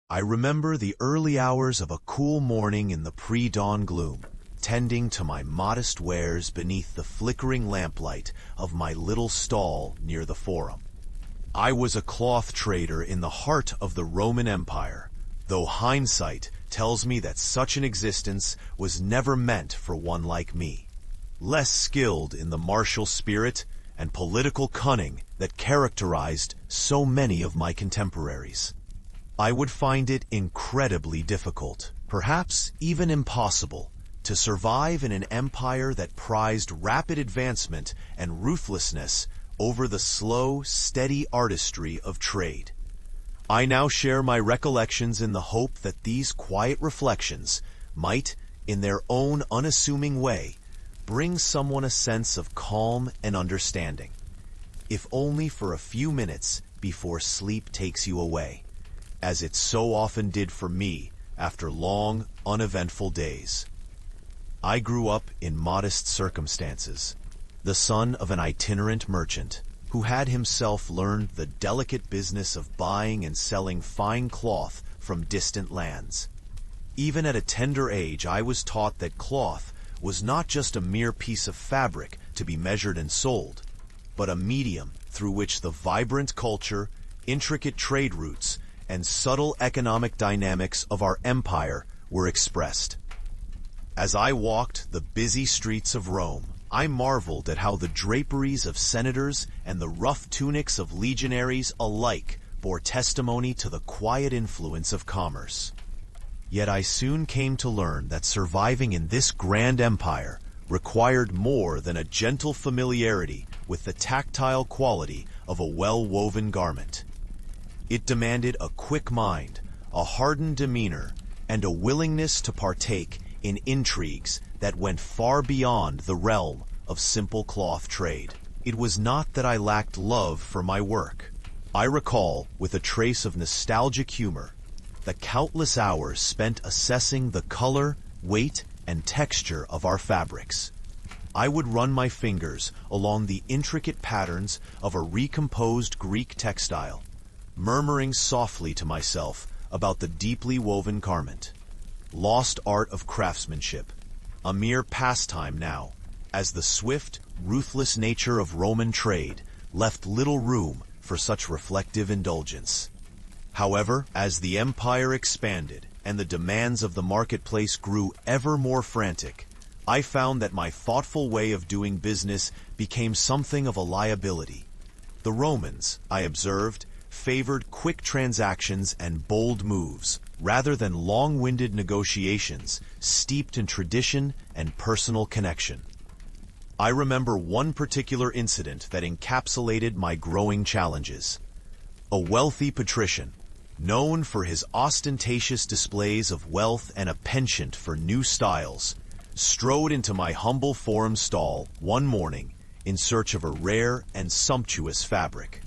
I remember the early hours of a cool morning in the pre-dawn gloom, tending to my modest wares beneath the flickering lamplight of my little stall near the Forum. I was a cloth trader in the heart of the Roman Empire, though hindsight tells me that such an existence was never meant for one like me, less skilled in the martial spirit and political cunning that characterized so many of my contemporaries. I would find it incredibly difficult, perhaps even impossible, to survive in an empire that prized rapid advancement and ruthlessness over the slow, steady artistry of trade. I now share my recollections in the hope that these quiet reflections might, in their own unassuming way, bring someone a sense of calm and understanding, if only for a few minutes before sleep takes you away, as it so often did for me after long, uneventful days. I grew up in modest circumstances, the son of an itinerant merchant who had himself learned the delicate business of buying and selling fine cloth from distant lands. Even at a tender age, I was taught that cloth was not just a mere piece of fabric to be measured and sold, but a medium through which the vibrant culture, intricate trade routes, and subtle economic dynamics of our empire were expressed. As I walked the busy streets of Rome, I marveled at how the draperies of senators and the rough tunics of legionaries alike bore testimony to the quiet influence of commerce. Yet I soon came to learn that surviving in this grand empire required more than a gentle familiarity with the tactile quality of a well-woven garment. It demanded a quick mind, a hardened demeanor, and a willingness to partake in intrigues that went far beyond the realm of simple cloth trade. It was not that I lacked love for my work. I recall, with a trace of nostalgic humor, the countless hours spent assessing the color, weight, and texture of our fabrics. I would run my fingers along the intricate patterns of a recomposed Greek textile, murmuring softly to myself about the deeply woven garment. Lost art of craftsmanship, a mere pastime now, as the swift, ruthless nature of Roman trade left little room for such reflective indulgence. However, as the empire expanded and the demands of the marketplace grew ever more frantic, I found that my thoughtful way of doing business became something of a liability. The Romans, I observed, favored quick transactions and bold moves, rather than long-winded negotiations steeped in tradition and personal connection. I remember one particular incident that encapsulated my growing challenges. A wealthy patrician, known for his ostentatious displays of wealth and a penchant for new styles, strode into my humble Forum stall one morning in search of a rare and sumptuous fabric.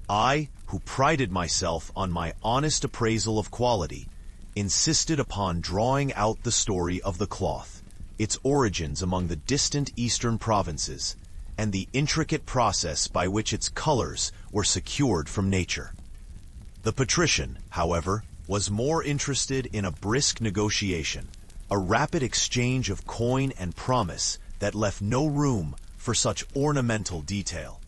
I, who prided myself on my honest appraisal of quality, insisted upon drawing out the story of the cloth, its origins among the distant eastern provinces, and the intricate process by which its colors were secured from nature. The patrician, however, was more interested in a brisk negotiation, a rapid exchange of coin and promise that left no room for such ornamental detail.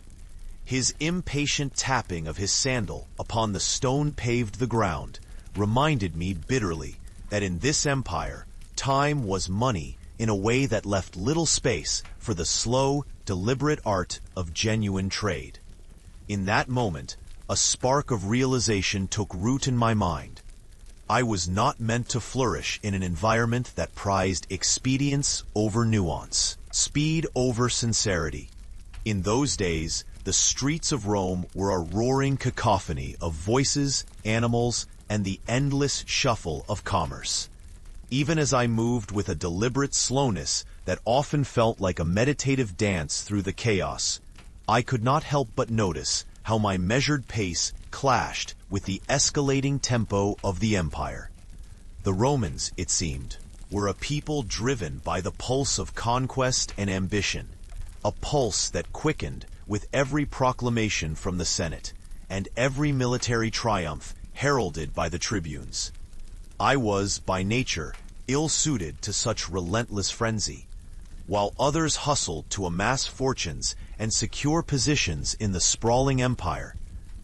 His impatient tapping of his sandal upon the stone-paved the ground reminded me bitterly that in this empire, time was money in a way that left little space for the slow, deliberate art of genuine trade. In that moment, a spark of realization took root in my mind. I was not meant to flourish in an environment that prized expedience over nuance, speed over sincerity. In those days, the streets of Rome were a roaring cacophony of voices, animals, and the endless shuffle of commerce. Even as I moved with a deliberate slowness that often felt like a meditative dance through the chaos, I could not help but notice how my measured pace clashed with the escalating tempo of the empire. The Romans, it seemed, were a people driven by the pulse of conquest and ambition, a pulse that quickened with every proclamation from the Senate and every military triumph heralded by the tribunes. I was, by nature, ill-suited to such relentless frenzy. While others hustled to amass fortunes and secure positions in the sprawling empire,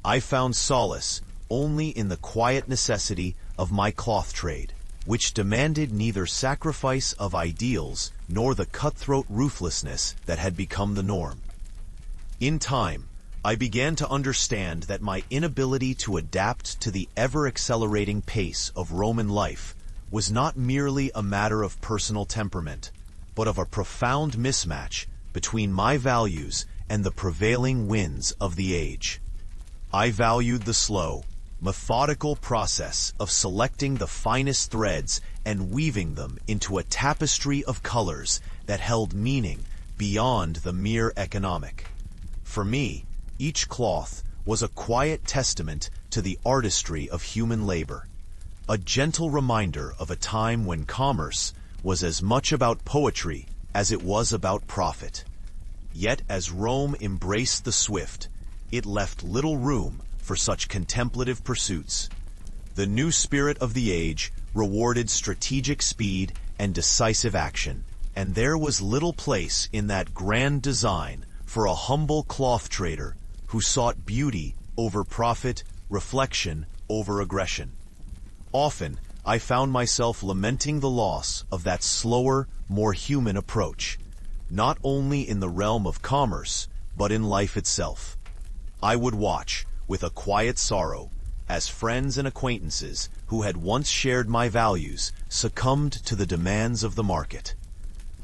I found solace only in the quiet necessity of my cloth trade, which demanded neither sacrifice of ideals nor the cutthroat ruthlessness that had become the norm. In time, I began to understand that my inability to adapt to the ever-accelerating pace of Roman life was not merely a matter of personal temperament, but of a profound mismatch between my values and the prevailing winds of the age. I valued the slow, methodical process of selecting the finest threads and weaving them into a tapestry of colors that held meaning beyond the mere economic. For me, each cloth was a quiet testament to the artistry of human labor, a gentle reminder of a time when commerce was as much about poetry as it was about profit. Yet as Rome embraced the swift, it left little room for such contemplative pursuits. The new spirit of the age rewarded strategic speed and decisive action, and there was little place in that grand design for a humble cloth trader who sought beauty over profit, reflection over aggression. Often, I found myself lamenting the loss of that slower, more human approach, not only in the realm of commerce, but in life itself. I would watch, with a quiet sorrow, as friends and acquaintances who had once shared my values succumbed to the demands of the market.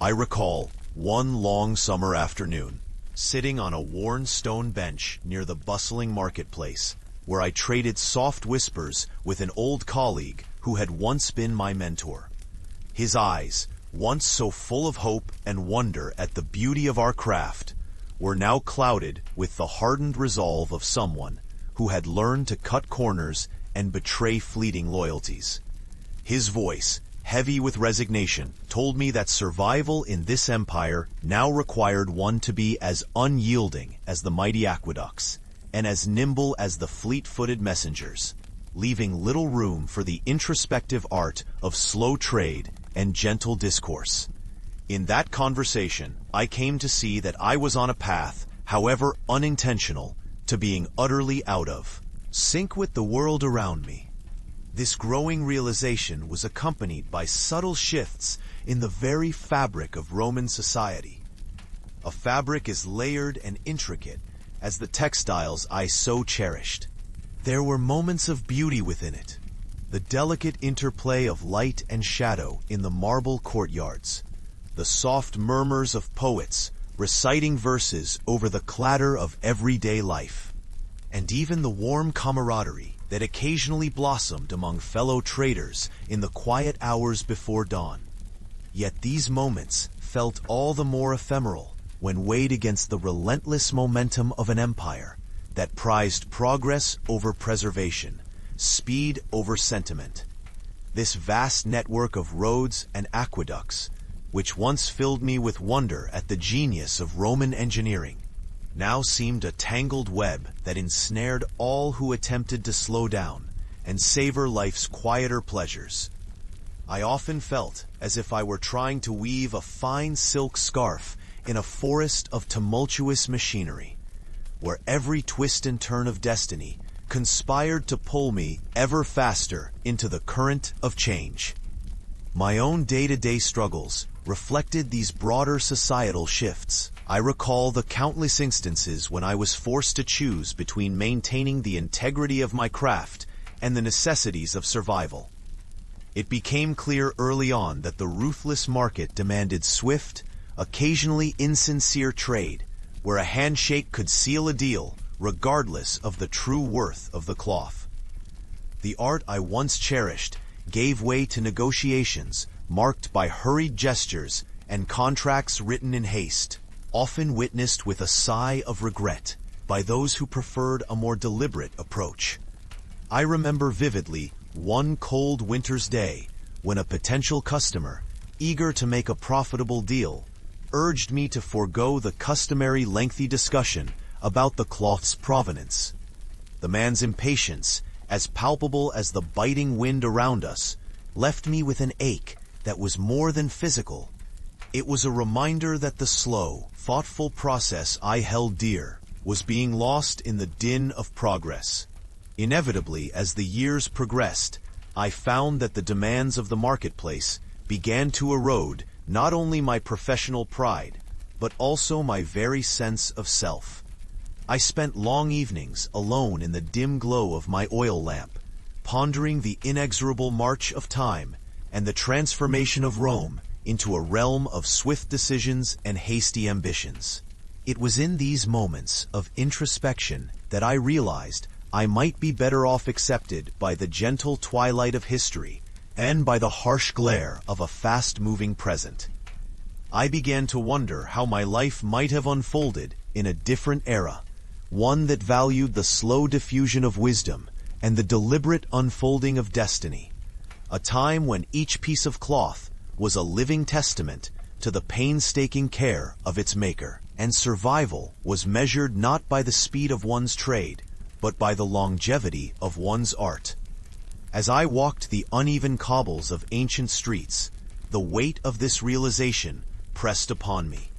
I recall one long summer afternoon, sitting on a worn stone bench near the bustling marketplace, where I traded soft whispers with an old colleague who had once been my mentor. His eyes, once so full of hope and wonder at the beauty of our craft, were now clouded with the hardened resolve of someone who had learned to cut corners and betray fleeting loyalties. His voice, heavy with resignation, told me that survival in this empire now required one to be as unyielding as the mighty aqueducts and as nimble as the fleet-footed messengers, leaving little room for the introspective art of slow trade and gentle discourse. In that conversation, I came to see that I was on a path, however unintentional, to being utterly out of sync with the world around me. This growing realization was accompanied by subtle shifts in the very fabric of Roman society. A fabric as layered and intricate as the textiles I so cherished. There were moments of beauty within it, the delicate interplay of light and shadow in the marble courtyards, the soft murmurs of poets reciting verses over the clatter of everyday life, and even the warm camaraderie that occasionally blossomed among fellow traders in the quiet hours before dawn. Yet these moments felt all the more ephemeral when weighed against the relentless momentum of an empire that prized progress over preservation, speed over sentiment. This vast network of roads and aqueducts, which once filled me with wonder at the genius of Roman engineering, now seemed a tangled web that ensnared all who attempted to slow down and savor life's quieter pleasures. I often felt as if I were trying to weave a fine silk scarf in a forest of tumultuous machinery, where every twist and turn of destiny conspired to pull me ever faster into the current of change. My own day-to-day struggles reflected these broader societal shifts. I recall the countless instances when I was forced to choose between maintaining the integrity of my craft and the necessities of survival. It became clear early on that the ruthless market demanded swift, occasionally insincere trade, where a handshake could seal a deal regardless of the true worth of the cloth. The art I once cherished gave way to negotiations marked by hurried gestures and contracts written in haste, often witnessed with a sigh of regret by those who preferred a more deliberate approach. I remember vividly one cold winter's day when a potential customer, eager to make a profitable deal, urged me to forego the customary lengthy discussion about the cloth's provenance. The man's impatience as palpable as the biting wind around us, left me with an ache that was more than physical. It was a reminder that the slow, thoughtful process I held dear was being lost in the din of progress. Inevitably, as the years progressed, I found that the demands of the marketplace began to erode not only my professional pride, but also my very sense of self. I spent long evenings alone in the dim glow of my oil lamp, pondering the inexorable march of time and the transformation of Rome into a realm of swift decisions and hasty ambitions. It was in these moments of introspection that I realized I might be better off accepted by the gentle twilight of history and by the harsh glare of a fast-moving present. I began to wonder how my life might have unfolded in a different era, one that valued the slow diffusion of wisdom and the deliberate unfolding of destiny, a time when each piece of cloth was a living testament to the painstaking care of its maker, and survival was measured not by the speed of one's trade, but by the longevity of one's art. As I walked the uneven cobbles of ancient streets, the weight of this realization pressed upon me,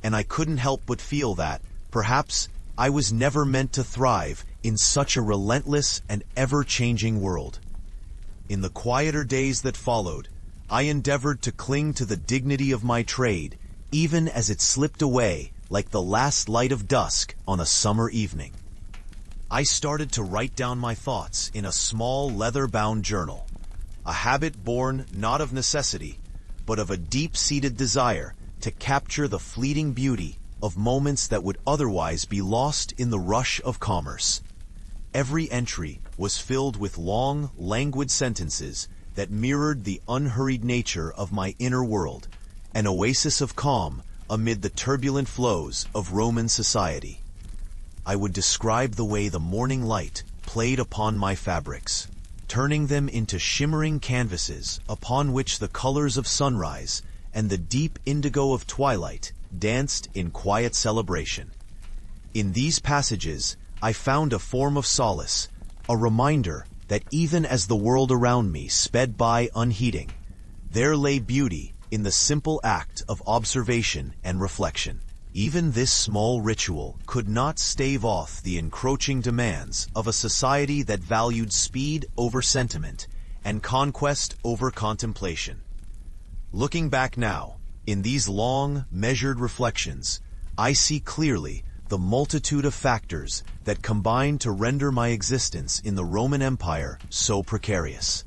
and I couldn't help but feel that, perhaps, I was never meant to thrive in such a relentless and ever-changing world. In the quieter days that followed, I endeavored to cling to the dignity of my trade, even as it slipped away like the last light of dusk on a summer evening. I started to write down my thoughts in a small leather-bound journal, a habit born not of necessity, but of a deep-seated desire to capture the fleeting beauty of moments that would otherwise be lost in the rush of commerce. Every entry was filled with long, languid sentences that mirrored the unhurried nature of my inner world, an oasis of calm amid the turbulent flows of Roman society. I would describe the way the morning light played upon my fabrics, turning them into shimmering canvases upon which the colors of sunrise and the deep indigo of twilight danced in quiet celebration. In these passages, I found a form of solace, a reminder that even as the world around me sped by unheeding, there lay beauty in the simple act of observation and reflection. Even this small ritual could not stave off the encroaching demands of a society that valued speed over sentiment and conquest over contemplation. Looking back now, in these long, measured reflections, I see clearly the multitude of factors that combined to render my existence in the Roman Empire so precarious.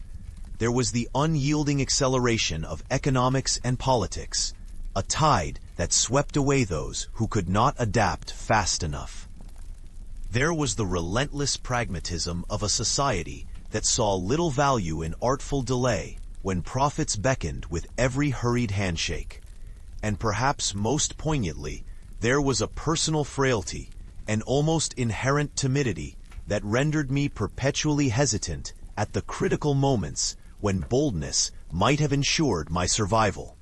There was the unyielding acceleration of economics and politics, a tide that swept away those who could not adapt fast enough. There was the relentless pragmatism of a society that saw little value in artful delay when profits beckoned with every hurried handshake. And perhaps most poignantly, there was a personal frailty, an almost inherent timidity that rendered me perpetually hesitant at the critical moments when boldness might have ensured my survival.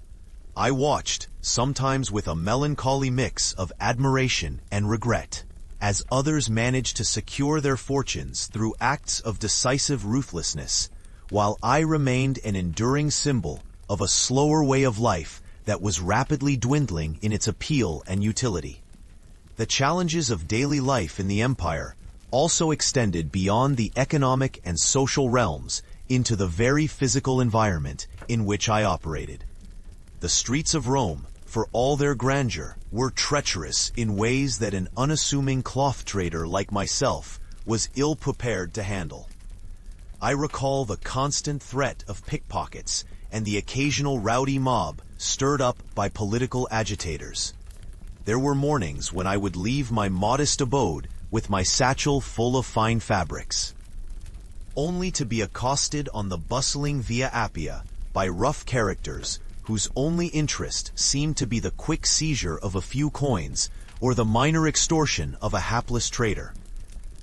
I watched, sometimes with a melancholy mix of admiration and regret, as others managed to secure their fortunes through acts of decisive ruthlessness, while I remained an enduring symbol of a slower way of life that was rapidly dwindling in its appeal and utility. The challenges of daily life in the empire also extended beyond the economic and social realms into the very physical environment in which I operated. The streets of Rome, for all their grandeur, were treacherous in ways that an unassuming cloth trader like myself was ill-prepared to handle. I recall the constant threat of pickpockets and the occasional rowdy mob stirred up by political agitators. There were mornings when I would leave my modest abode with my satchel full of fine fabrics, only to be accosted on the bustling Via Appia by rough characters whose only interest seemed to be the quick seizure of a few coins or the minor extortion of a hapless trader.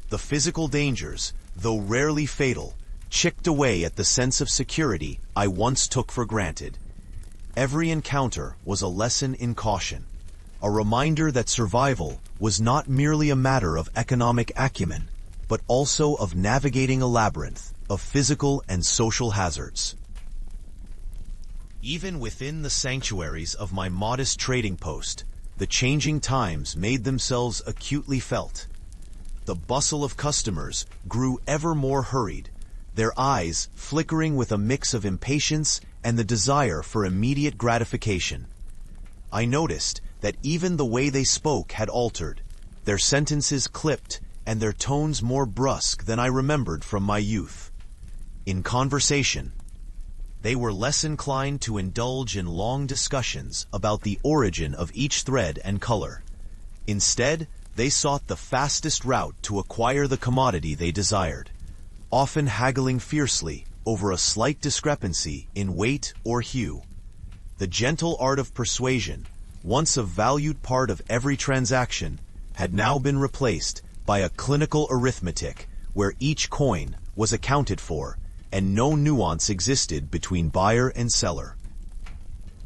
The physical dangers, though rarely fatal, chipped away at the sense of security I once took for granted. Every encounter was a lesson in caution, a reminder that survival was not merely a matter of economic acumen, but also of navigating a labyrinth of physical and social hazards. Even within the sanctuaries of my modest trading post, the changing times made themselves acutely felt. The bustle of customers grew ever more hurried, their eyes flickering with a mix of impatience and the desire for immediate gratification. I noticed that even the way they spoke had altered, their sentences clipped and their tones more brusque than I remembered from my youth. In conversation, they were less inclined to indulge in long discussions about the origin of each thread and color. Instead, they sought the fastest route to acquire the commodity they desired, often haggling fiercely over a slight discrepancy in weight or hue. The gentle art of persuasion, once a valued part of every transaction, had now been replaced by a clinical arithmetic where each coin was accounted for and no nuance existed between buyer and seller.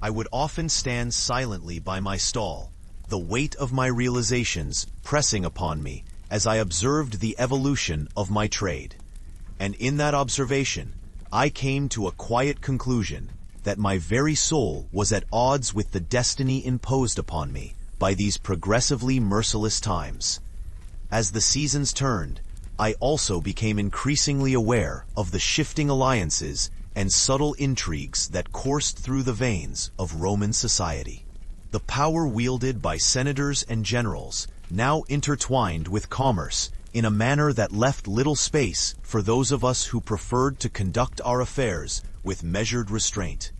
I would often stand silently by my stall, the weight of my realizations pressing upon me as I observed the evolution of my trade. And in that observation, I came to a quiet conclusion that my very soul was at odds with the destiny imposed upon me by these progressively merciless times. As the seasons turned, I also became increasingly aware of the shifting alliances and subtle intrigues that coursed through the veins of Roman society. The power wielded by senators and generals now intertwined with commerce in a manner that left little space for those of us who preferred to conduct our affairs with measured restraint.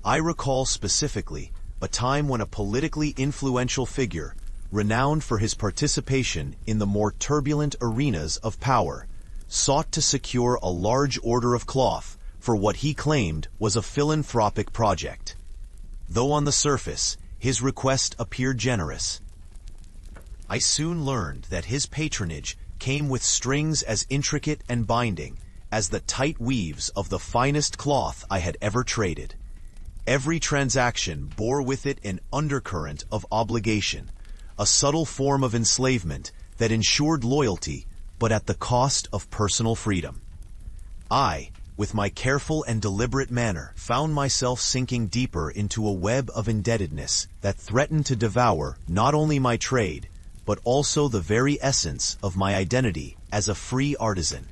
I recall specifically a time when a politically influential figure, renowned for his participation in the more turbulent arenas of power, sought to secure a large order of cloth for what he claimed was a philanthropic project. Though on the surface, his request appeared generous, I soon learned that his patronage came with strings as intricate and binding as the tight weaves of the finest cloth I had ever traded. Every transaction bore with it an undercurrent of obligation, a subtle form of enslavement that ensured loyalty, but at the cost of personal freedom. I, with my careful and deliberate manner, found myself sinking deeper into a web of indebtedness that threatened to devour not only my trade, but also the very essence of my identity as a free artisan.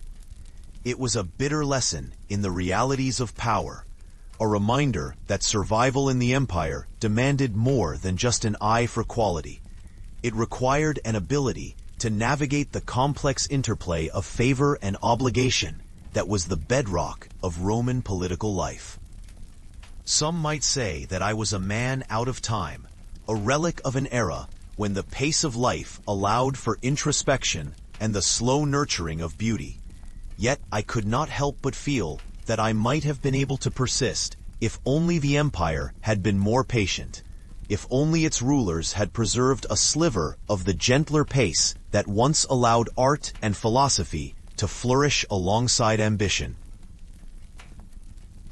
It was a bitter lesson in the realities of power, a reminder that survival in the empire demanded more than just an eye for quality. It required an ability to navigate the complex interplay of favor and obligation that was the bedrock of Roman political life. Some might say that I was a man out of time, a relic of an era when the pace of life allowed for introspection and the slow nurturing of beauty. Yet I could not help but feel that I might have been able to persist if only the empire had been more patient, if only its rulers had preserved a sliver of the gentler pace that once allowed art and philosophy to flourish alongside ambition.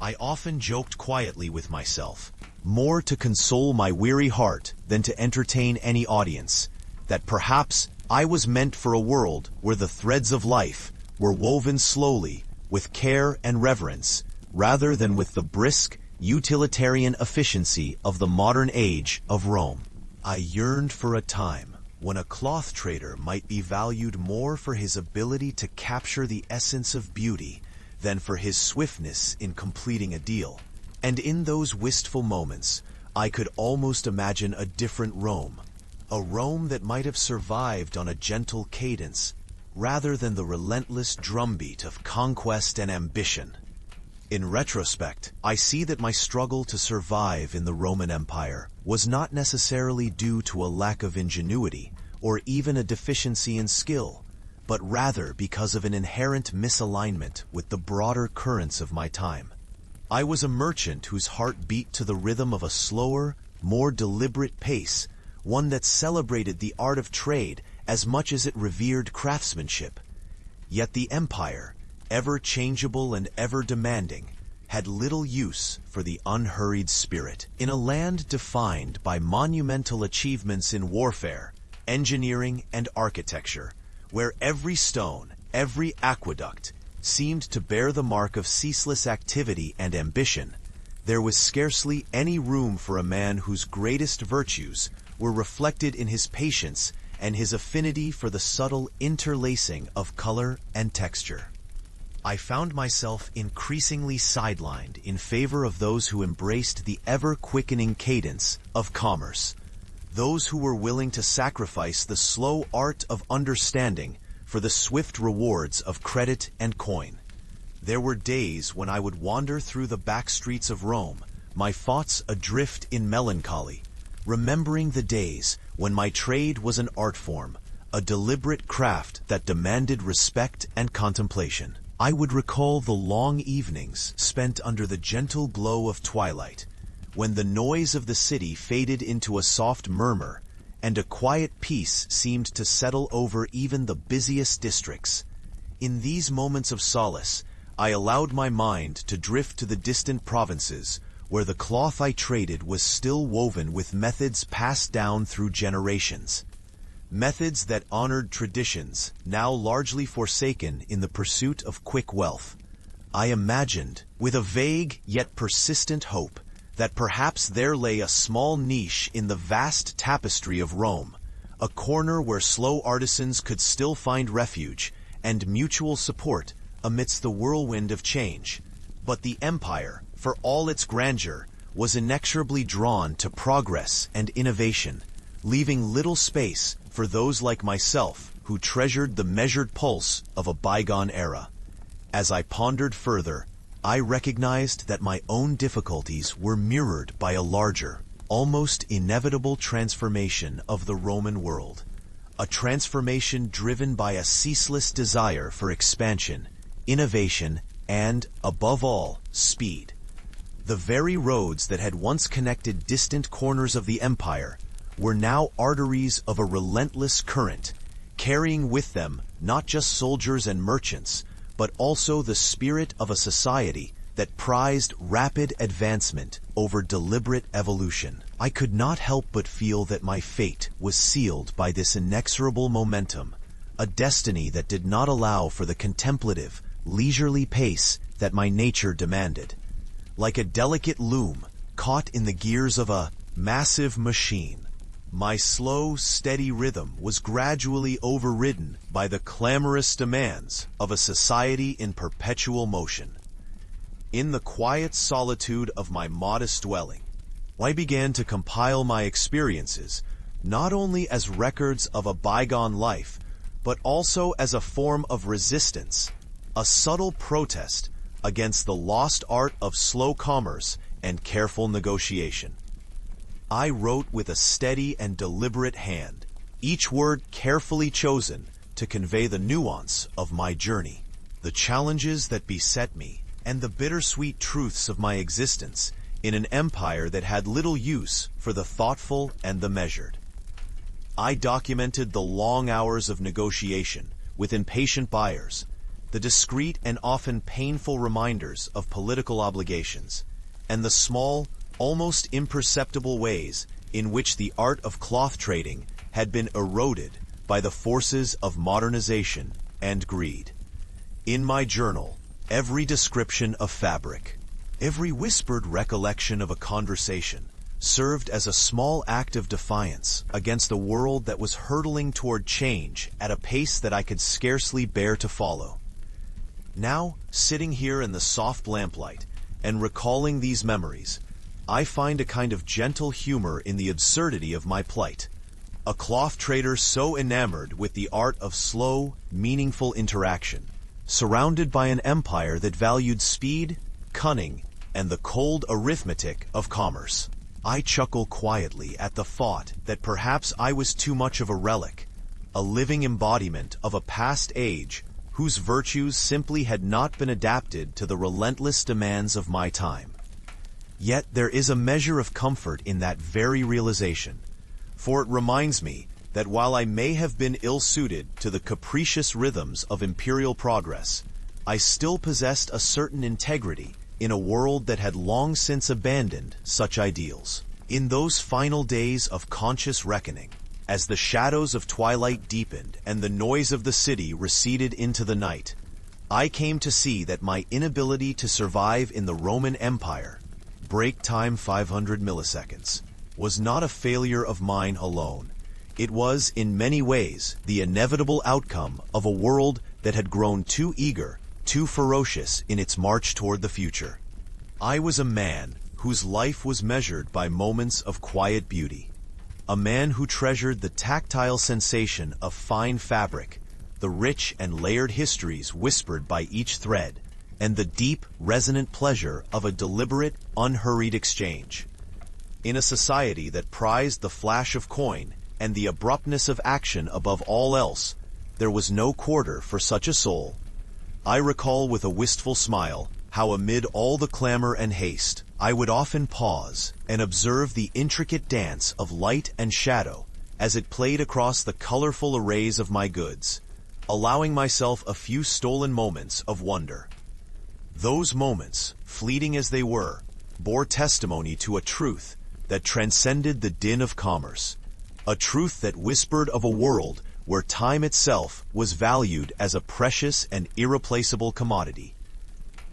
I often joked quietly with myself, more to console my weary heart than to entertain any audience, that perhaps I was meant for a world where the threads of life were woven slowly, with care and reverence, rather than with the brisk, utilitarian efficiency of the modern age of Rome. I yearned for a time when a cloth trader might be valued more for his ability to capture the essence of beauty than for his swiftness in completing a deal. And in those wistful moments, I could almost imagine a different Rome, a Rome that might have survived on a gentle cadence, rather than the relentless drumbeat of conquest and ambition. In retrospect, I see that my struggle to survive in the Roman Empire was not necessarily due to a lack of ingenuity or even a deficiency in skill, but rather because of an inherent misalignment with the broader currents of my time. I was a merchant whose heart beat to the rhythm of a slower, more deliberate pace, one that celebrated the art of trade as much as it revered craftsmanship. Yet the empire, ever changeable and ever demanding, had little use for the unhurried spirit. In a land defined by monumental achievements in warfare, engineering, and architecture, where every stone, Every aqueduct seemed to bear the mark of ceaseless activity and ambition. There was scarcely any room for a man whose greatest virtues were reflected in his patience and his affinity for the subtle interlacing of color and texture. I found myself increasingly sidelined in favor of those who embraced the ever-quickening cadence of commerce, those who were willing to sacrifice the slow art of understanding for the swift rewards of credit and coin. There were days when I would wander through the back streets of Rome, my thoughts adrift in melancholy, remembering the days when my trade was an art form, a deliberate craft that demanded respect and contemplation. I would recall the long evenings spent under the gentle glow of twilight, when the noise of the city faded into a soft murmur, and a quiet peace seemed to settle over even the busiest districts. In these moments of solace, I allowed my mind to drift to the distant provinces, where the cloth I traded was still woven with methods passed down through generations. Methods that honored traditions, now largely forsaken in the pursuit of quick wealth. I imagined, with a vague yet persistent hope, that perhaps there lay a small niche in the vast tapestry of Rome, a corner where slow artisans could still find refuge and mutual support amidst the whirlwind of change. But the empire, for all its grandeur, was inexorably drawn to progress and innovation, leaving little space for those like myself who treasured the measured pulse of a bygone era. As I pondered further, I recognized that my own difficulties were mirrored by a larger, almost inevitable transformation of the Roman world. A transformation driven by a ceaseless desire for expansion, innovation, and, above all, speed. The very roads that had once connected distant corners of the empire were now arteries of a relentless current, carrying with them not just soldiers and merchants, but also the spirit of a society that prized rapid advancement over deliberate evolution. I could not help but feel that my fate was sealed by this inexorable momentum, a destiny that did not allow for the contemplative, leisurely pace that my nature demanded. Like a delicate loom caught in the gears of a massive machine, my slow, steady rhythm was gradually overridden by the clamorous demands of a society in perpetual motion. In the quiet solitude of my modest dwelling, I began to compile my experiences, not only as records of a bygone life, but also as a form of resistance, a subtle protest against the lost art of slow commerce and careful negotiation. I wrote with a steady and deliberate hand, each word carefully chosen to convey the nuance of my journey, the challenges that beset me, and the bittersweet truths of my existence in an empire that had little use for the thoughtful and the measured. I documented the long hours of negotiation with impatient buyers, the discreet and often painful reminders of political obligations, and the small, almost imperceptible ways in which the art of cloth trading had been eroded by the forces of modernization and greed. In my journal, every description of fabric, every whispered recollection of a conversation, served as a small act of defiance against a world that was hurtling toward change at a pace that I could scarcely bear to follow. Now, sitting here in the soft lamplight and recalling these memories, I find a kind of gentle humor in the absurdity of my plight. A cloth trader so enamored with the art of slow, meaningful interaction, surrounded by an empire that valued speed, cunning, and the cold arithmetic of commerce. I chuckle quietly at the thought that perhaps I was too much of a relic, a living embodiment of a past age whose virtues simply had not been adapted to the relentless demands of my time. Yet there is a measure of comfort in that very realization, for it reminds me that while I may have been ill-suited to the capricious rhythms of imperial progress, I still possessed a certain integrity in a world that had long since abandoned such ideals. In those final days of conscious reckoning, As the shadows of twilight deepened and the noise of the city receded into the night, I came to see that my inability to survive in the Roman Empire, break time 500 milliseconds, was not a failure of mine alone. It was, in many ways, the inevitable outcome of a world that had grown too eager, too ferocious in its march toward the future. I was a man whose life was measured by moments of quiet beauty. A man who treasured the tactile sensation of fine fabric, the rich and layered histories whispered by each thread, and the deep, resonant pleasure of a deliberate, unhurried exchange. In a society that prized the flash of coin and the abruptness of action above all else, there was no quarter for such a soul. I recall with a wistful smile how amid all the clamor and haste, I would often pause and observe the intricate dance of light and shadow as it played across the colorful arrays of my goods, allowing myself a few stolen moments of wonder. Those moments, fleeting as they were, bore testimony to a truth that transcended the din of commerce, a truth that whispered of a world where time itself was valued as a precious and irreplaceable commodity.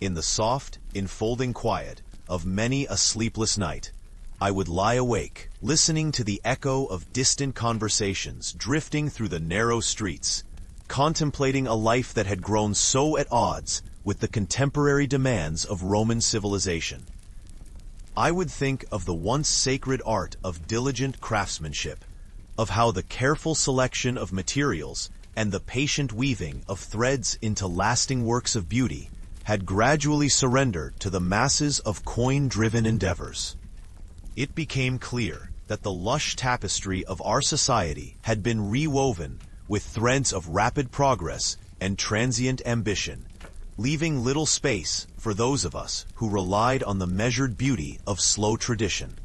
In the soft, enfolding quiet of many a sleepless night, I would lie awake, listening to the echo of distant conversations drifting through the narrow streets, contemplating a life that had grown so at odds with the contemporary demands of Roman civilization. I would think of the once sacred art of diligent craftsmanship, of how the careful selection of materials and the patient weaving of threads into lasting works of beauty had gradually surrendered to the masses of coin-driven endeavors. It became clear that the lush tapestry of our society had been rewoven with threads of rapid progress and transient ambition, leaving little space for those of us who relied on the measured beauty of slow tradition.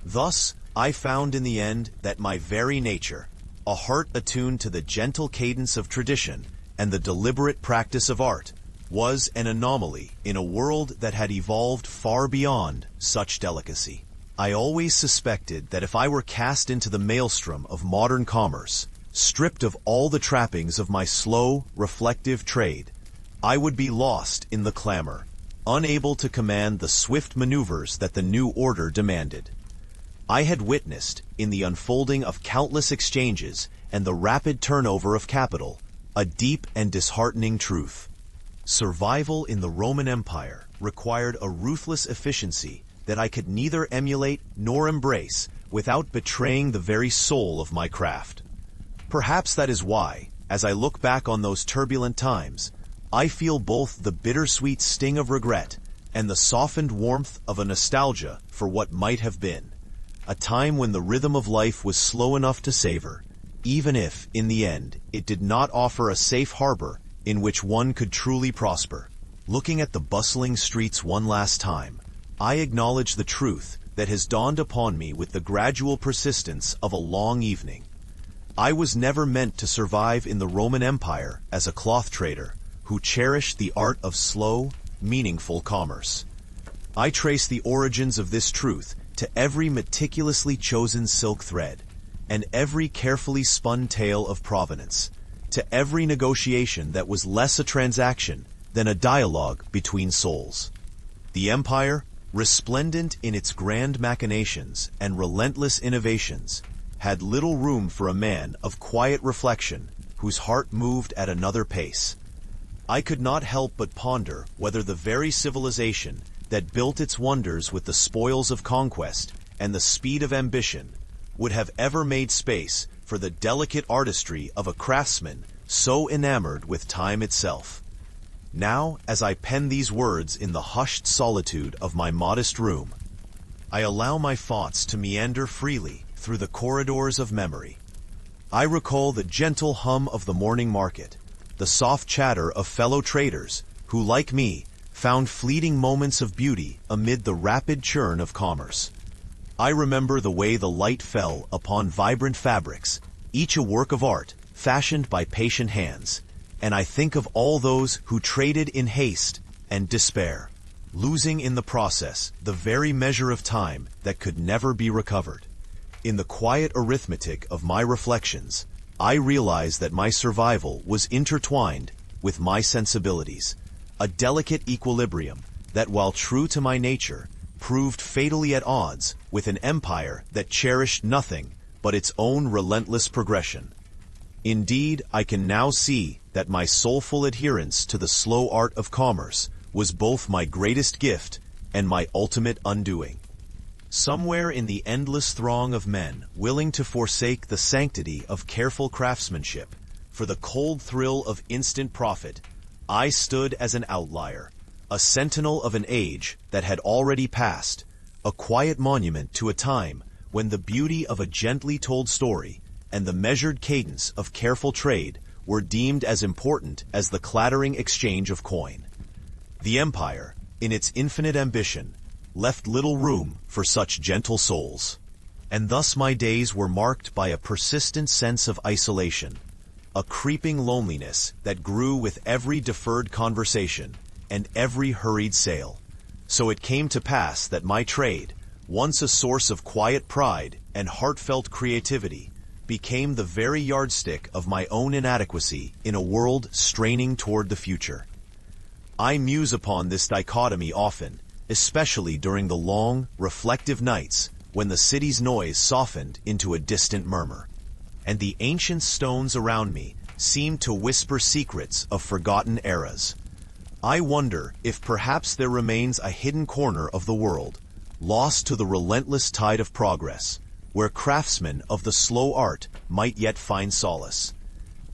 Thus, I found in the end that my very nature, a heart attuned to the gentle cadence of tradition and the deliberate practice of art, was an anomaly in a world that had evolved far beyond such delicacy. I always suspected that if I were cast into the maelstrom of modern commerce, stripped of all the trappings of my slow, reflective trade, I would be lost in the clamor, unable to command the swift maneuvers that the new order demanded. I had witnessed, in the unfolding of countless exchanges and the rapid turnover of capital, a deep and disheartening truth. Survival in the Roman Empire required a ruthless efficiency that I could neither emulate nor embrace without betraying the very soul of my craft. Perhaps that is why, as I look back on those turbulent times, I feel both the bittersweet sting of regret and the softened warmth of a nostalgia for what might have been, a time when the rhythm of life was slow enough to savor, even if, in the end, it did not offer a safe harbor in which one could truly prosper. Looking at the bustling streets one last time, I acknowledge the truth that has dawned upon me with the gradual persistence of a long evening. I was never meant to survive in the Roman Empire as a cloth trader who cherished the art of slow, meaningful commerce. I trace the origins of this truth to every meticulously chosen silk thread and every carefully spun tale of provenance, to every negotiation that was less a transaction than a dialogue between souls. The empire, resplendent in its grand machinations and relentless innovations, had little room for a man of quiet reflection whose heart moved at another pace. I could not help but ponder whether the very civilization that built its wonders with the spoils of conquest and the speed of ambition would have ever made space for the delicate artistry of a craftsman so enamored with time itself. Now, as I pen these words in the hushed solitude of my modest room, I allow my thoughts to meander freely through the corridors of memory. I recall the gentle hum of the morning market, the soft chatter of fellow traders who, like me, found fleeting moments of beauty amid the rapid churn of commerce. I remember the way the light fell upon vibrant fabrics, each a work of art, fashioned by patient hands, and I think of all those who traded in haste and despair, losing in the process the very measure of time that could never be recovered. In the quiet arithmetic of my reflections, I realized that my survival was intertwined with my sensibilities, a delicate equilibrium that, while true to my nature, proved fatally at odds with an empire that cherished nothing but its own relentless progression. Indeed, I can now see that my soulful adherence to the slow art of commerce was both my greatest gift and my ultimate undoing. Somewhere in the endless throng of men willing to forsake the sanctity of careful craftsmanship for the cold thrill of instant profit, I stood as an outlier, a sentinel of an age that had already passed, a quiet monument to a time when the beauty of a gently told story and the measured cadence of careful trade were deemed as important as the clattering exchange of coin. The empire, in its infinite ambition, left little room for such gentle souls. And thus my days were marked by a persistent sense of isolation, a creeping loneliness that grew with every deferred conversation and every hurried sale. So it came to pass that my trade, once a source of quiet pride and heartfelt creativity, became the very yardstick of my own inadequacy in a world straining toward the future. I muse upon this dichotomy often, especially during the long, reflective nights when the city's noise softened into a distant murmur, and the ancient stones around me seemed to whisper secrets of forgotten eras. I wonder if perhaps there remains a hidden corner of the world, lost to the relentless tide of progress, where craftsmen of the slow art might yet find solace.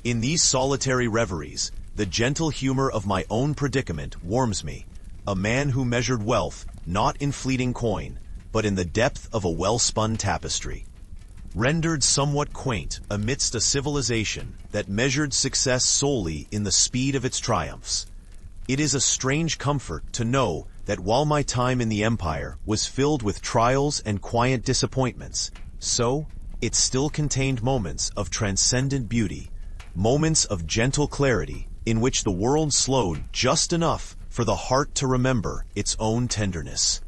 In these solitary reveries, the gentle humor of my own predicament warms me, a man who measured wealth not in fleeting coin, but in the depth of a well-spun tapestry. Rendered somewhat quaint amidst a civilization that measured success solely in the speed of its triumphs, it is a strange comfort to know that while my time in the empire was filled with trials and quiet disappointments, so it still contained moments of transcendent beauty, moments of gentle clarity in which the world slowed just enough for the heart to remember its own tenderness.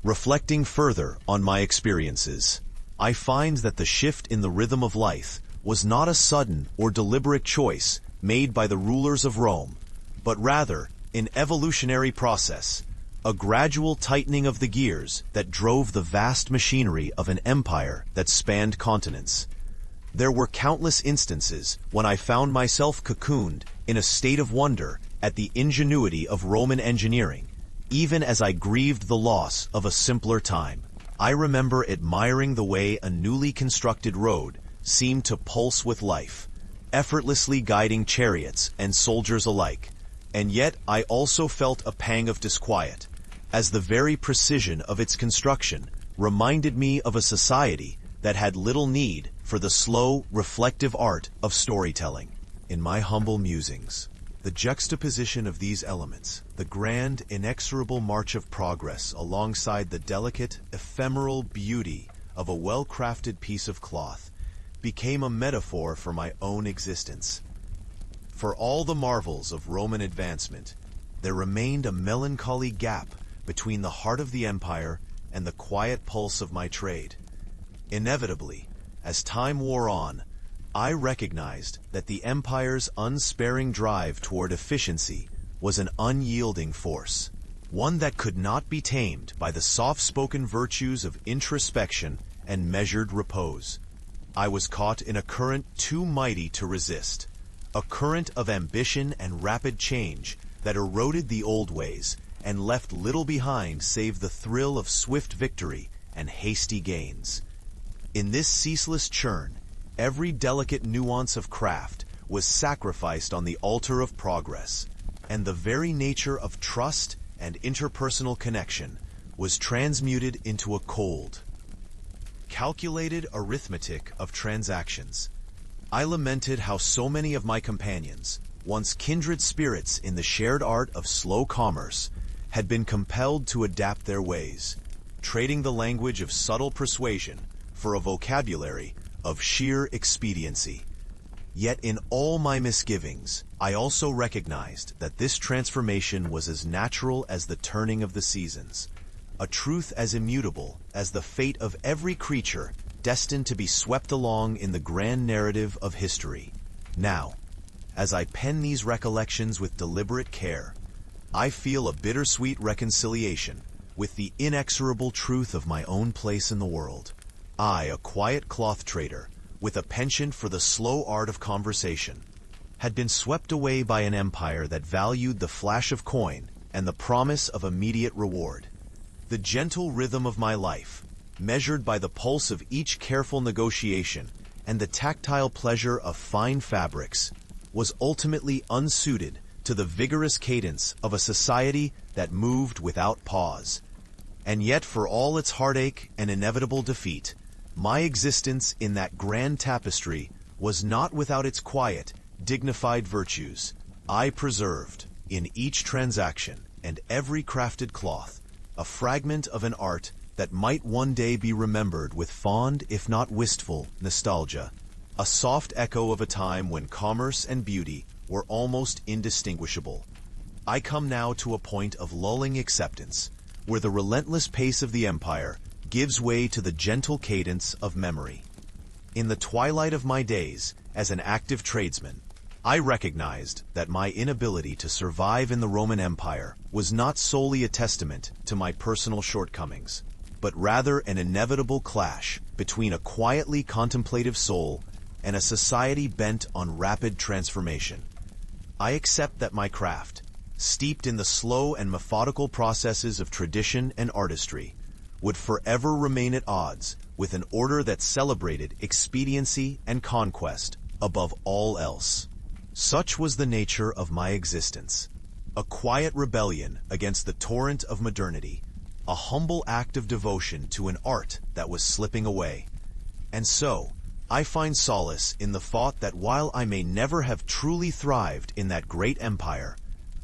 Reflecting further on my experiences, I find that the shift in the rhythm of life was not a sudden or deliberate choice made by the rulers of Rome, but rather an evolutionary process, a gradual tightening of the gears that drove the vast machinery of an empire that spanned continents. There were countless instances when I found myself cocooned in a state of wonder at the ingenuity of Roman engineering, even as I grieved the loss of a simpler time. I remember admiring the way a newly constructed road seemed to pulse with life, effortlessly guiding chariots and soldiers alike. And yet I also felt a pang of disquiet, as the very precision of its construction reminded me of a society that had little need for the slow, reflective art of storytelling. In my humble musings, the juxtaposition of these elements, the grand, inexorable march of progress alongside the delicate, ephemeral beauty of a well-crafted piece of cloth, became a metaphor for my own existence. For all the marvels of Roman advancement, there remained a melancholy gap between the heart of the empire and the quiet pulse of my trade. Inevitably, as time wore on, I recognized that the empire's unsparing drive toward efficiency was an unyielding force, one that could not be tamed by the soft-spoken virtues of introspection and measured repose. I was caught in a current too mighty to resist, a current of ambition and rapid change that eroded the old ways and left little behind save the thrill of swift victory and hasty gains. In this ceaseless churn, every delicate nuance of craft was sacrificed on the altar of progress, and the very nature of trust and interpersonal connection was transmuted into a cold, calculated arithmetic of transactions. I lamented how so many of my companions, once kindred spirits in the shared art of slow commerce, had been compelled to adapt their ways, trading the language of subtle persuasion for a vocabulary of sheer expediency. Yet in all my misgivings, I also recognized that this transformation was as natural as the turning of the seasons, a truth as immutable as the fate of every creature destined to be swept along in the grand narrative of history. Now, as I pen these recollections with deliberate care, I feel a bittersweet reconciliation with the inexorable truth of my own place in the world. I, a quiet cloth trader, with a penchant for the slow art of conversation, had been swept away by an empire that valued the flash of coin and the promise of immediate reward. The gentle rhythm of my life, measured by the pulse of each careful negotiation and the tactile pleasure of fine fabrics, was ultimately unsuited to the vigorous cadence of a society that moved without pause. And yet, for all its heartache and inevitable defeat, my existence in that grand tapestry was not without its quiet, dignified virtues. I preserved, in each transaction and every crafted cloth, a fragment of an art that might one day be remembered with fond, if not wistful, nostalgia, a soft echo of a time when commerce and beauty were almost indistinguishable. I come now to a point of lulling acceptance, where the relentless pace of the empire gives way to the gentle cadence of memory. In the twilight of my days as an active tradesman, I recognized that my inability to survive in the Roman Empire was not solely a testament to my personal shortcomings, but rather an inevitable clash between a quietly contemplative soul and a society bent on rapid transformation. I accept that my craft, steeped in the slow and methodical processes of tradition and artistry, would forever remain at odds with an order that celebrated expediency and conquest above all else. Such was the nature of my existence, a quiet rebellion against the torrent of modernity, a humble act of devotion to an art that was slipping away. And so, I find solace in the thought that while I may never have truly thrived in that great empire,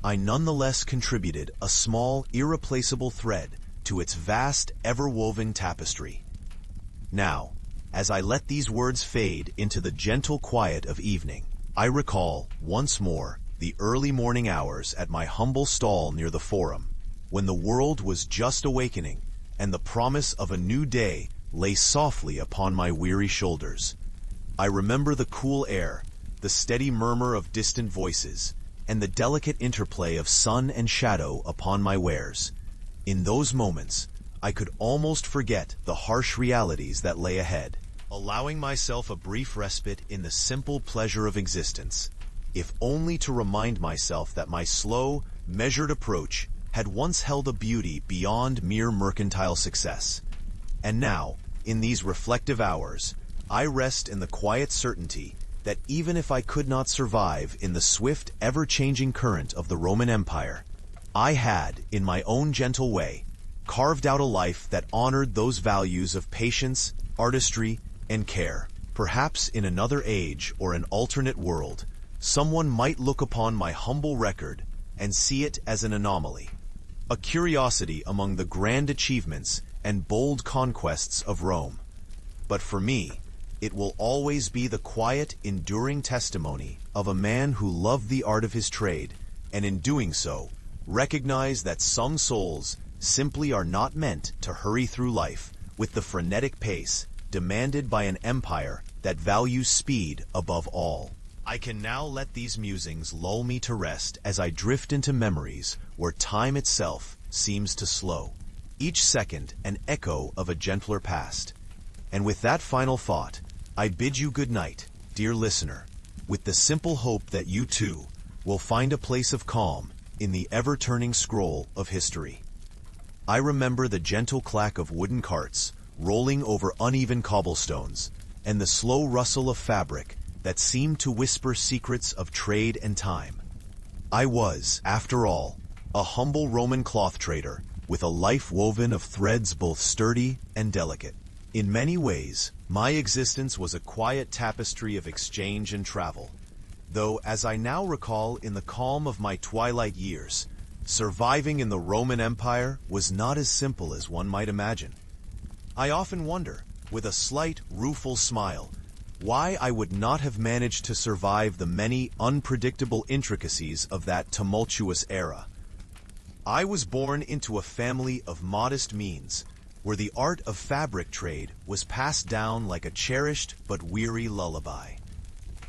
I nonetheless contributed a small, irreplaceable thread to its vast, ever-woven tapestry. Now, as I let these words fade into the gentle quiet of evening, I recall, once more, the early morning hours at my humble stall near the Forum, when the world was just awakening and the promise of a new day lay softly upon my weary shoulders. I remember the cool air, the steady murmur of distant voices, and the delicate interplay of sun and shadow upon my wares. In those moments, I could almost forget the harsh realities that lay ahead, allowing myself a brief respite in the simple pleasure of existence, if only to remind myself that my slow, measured approach had once held a beauty beyond mere mercantile success. And now, in these reflective hours, I rest in the quiet certainty that even if I could not survive in the swift, ever-changing current of the Roman Empire, I had, in my own gentle way, carved out a life that honored those values of patience, artistry, and care. Perhaps in another age or an alternate world, someone might look upon my humble record and see it as an anomaly, a curiosity among the grand achievements and bold conquests of Rome. But for me, it will always be the quiet, enduring testimony of a man who loved the art of his trade, and in doing so, recognized that some souls simply are not meant to hurry through life with the frenetic pace demanded by an empire that values speed above all. I can now let these musings lull me to rest as I drift into memories where time itself seems to slow, each second an echo of a gentler past. And with that final thought, I bid you good night, dear listener, with the simple hope that you too will find a place of calm in the ever-turning scroll of history. I remember the gentle clack of wooden carts rolling over uneven cobblestones, and the slow rustle of fabric that seemed to whisper secrets of trade and time. I was, after all, a humble Roman cloth trader with a life woven of threads both sturdy and delicate. In many ways, my existence was a quiet tapestry of exchange and travel, though, as I now recall in the calm of my twilight years, surviving in the Roman Empire was not as simple as one might imagine. I often wonder, with a slight, rueful smile, why I would not have managed to survive the many unpredictable intricacies of that tumultuous era. I was born into a family of modest means, where the art of fabric trade was passed down like a cherished but weary lullaby.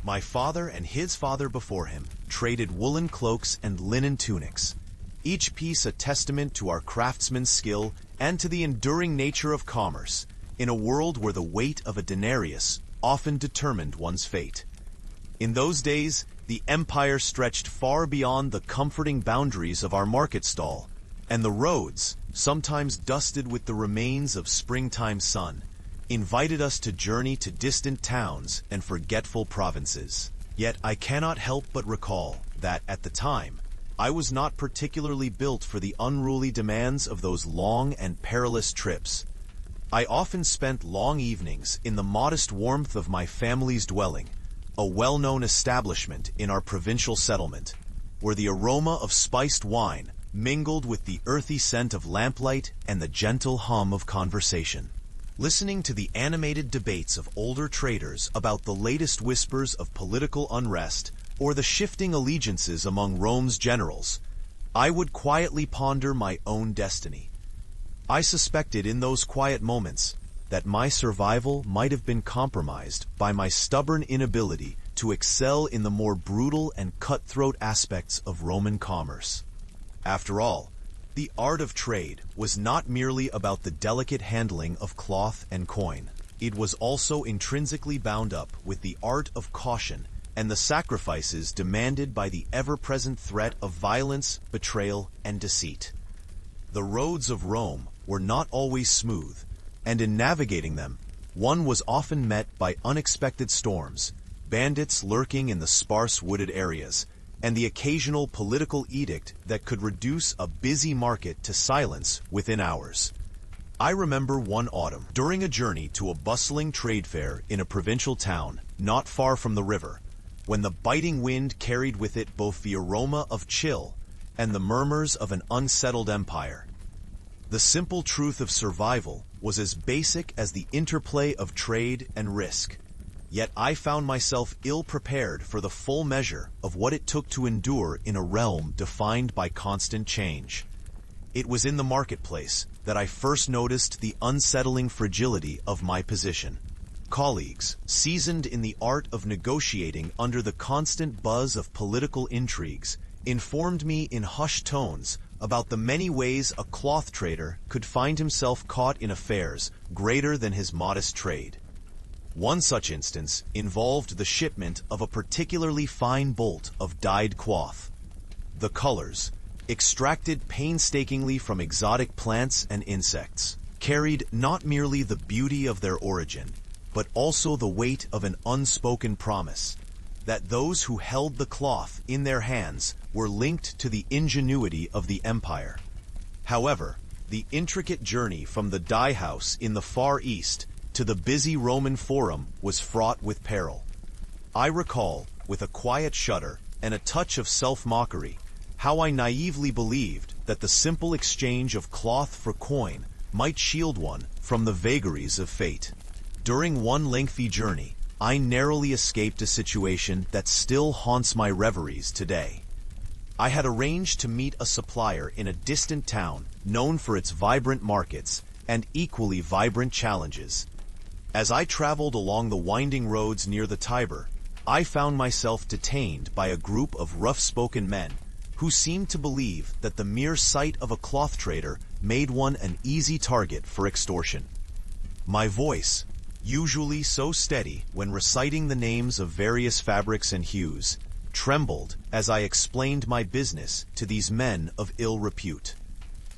My father and his father before him traded woolen cloaks and linen tunics, each piece a testament to our craftsmen's skill and to the enduring nature of commerce, in a world where the weight of a denarius often determined one's fate. In those days, the empire stretched far beyond the comforting boundaries of our market stall, and the roads, sometimes dusted with the remains of springtime sun, invited us to journey to distant towns and forgetful provinces. Yet I cannot help but recall that, at the time, I was not particularly built for the unruly demands of those long and perilous trips. I often spent long evenings in the modest warmth of my family's dwelling, a well-known establishment in our provincial settlement, where the aroma of spiced wine mingled with the earthy scent of lamplight and the gentle hum of conversation. Listening to the animated debates of older traders about the latest whispers of political unrest or the shifting allegiances among Rome's generals, I would quietly ponder my own destiny. I suspected in those quiet moments that my survival might have been compromised by my stubborn inability to excel in the more brutal and cutthroat aspects of Roman commerce. After all, the art of trade was not merely about the delicate handling of cloth and coin. It was also intrinsically bound up with the art of caution and the sacrifices demanded by the ever-present threat of violence, betrayal, and deceit. The roads of Rome were not always smooth, and in navigating them, one was often met by unexpected storms, bandits lurking in the sparse wooded areas, and the occasional political edict that could reduce a busy market to silence within hours. I remember one autumn, during a journey to a bustling trade fair in a provincial town not far from the river, when the biting wind carried with it both the aroma of chill and the murmurs of an unsettled empire. The simple truth of survival was as basic as the interplay of trade and risk. Yet I found myself ill-prepared for the full measure of what it took to endure in a realm defined by constant change. It was in the marketplace that I first noticed the unsettling fragility of my position. Colleagues, seasoned in the art of negotiating under the constant buzz of political intrigues, informed me in hushed tones about the many ways a cloth trader could find himself caught in affairs greater than his modest trade. One such instance involved the shipment of a particularly fine bolt of dyed cloth. The colors, extracted painstakingly from exotic plants and insects, carried not merely the beauty of their origin, but also the weight of an unspoken promise that those who held the cloth in their hands were linked to the ingenuity of the empire. However, the intricate journey from the dye house in the Far East to the busy Roman Forum was fraught with peril. I recall, with a quiet shudder and a touch of self-mockery, how I naively believed that the simple exchange of cloth for coin might shield one from the vagaries of fate. During one lengthy journey, I narrowly escaped a situation that still haunts my reveries today. I had arranged to meet a supplier in a distant town known for its vibrant markets and equally vibrant challenges. As I traveled along the winding roads near the Tiber, I found myself detained by a group of rough-spoken men who seemed to believe that the mere sight of a cloth trader made one an easy target for extortion. My voice, usually so steady when reciting the names of various fabrics and hues, trembled as I explained my business to these men of ill repute.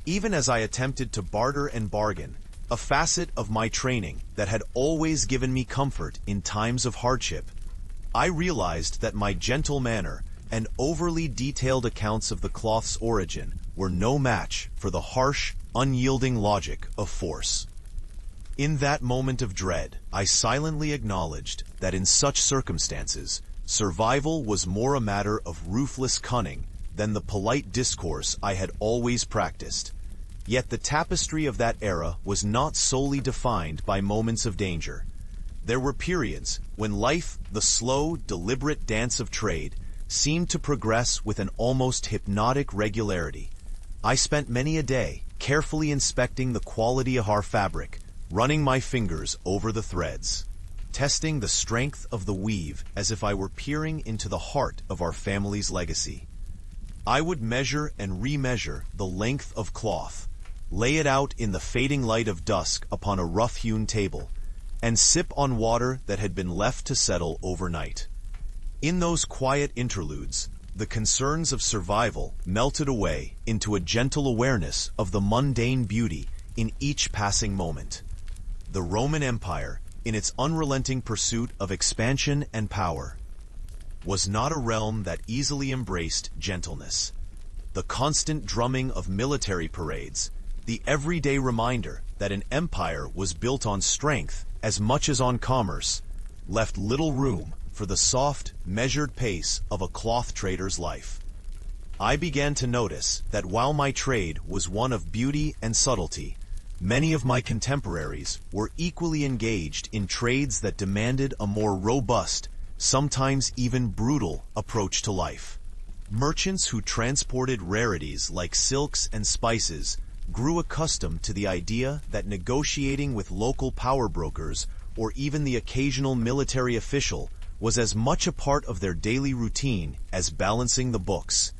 Even as I attempted to barter and bargain, a facet of my training that had always given me comfort in times of hardship, I realized that my gentle manner and overly detailed accounts of the cloth's origin were no match for the harsh, unyielding logic of force. In that moment of dread, I silently acknowledged that in such circumstances, survival was more a matter of ruthless cunning than the polite discourse I had always practiced. Yet the tapestry of that era was not solely defined by moments of danger. There were periods when life, the slow, deliberate dance of trade, seemed to progress with an almost hypnotic regularity. I spent many a day carefully inspecting the quality of our fabric, running my fingers over the threads, testing the strength of the weave as if I were peering into the heart of our family's legacy. I would measure and remeasure the length of cloth, lay it out in the fading light of dusk upon a rough-hewn table, and sip on water that had been left to settle overnight. In those quiet interludes, the concerns of survival melted away into a gentle awareness of the mundane beauty in each passing moment. The Roman Empire, in its unrelenting pursuit of expansion and power, was not a realm that easily embraced gentleness. The constant drumming of military parades, the everyday reminder that an empire was built on strength as much as on commerce, left little room for the soft, measured pace of a cloth trader's life. I began to notice that while my trade was one of beauty and subtlety, many of my contemporaries were equally engaged in trades that demanded a more robust, sometimes even brutal, approach to life. Merchants who transported rarities like silks and spices grew accustomed to the idea that negotiating with local power brokers or even the occasional military official was as much a part of their daily routine as balancing the books.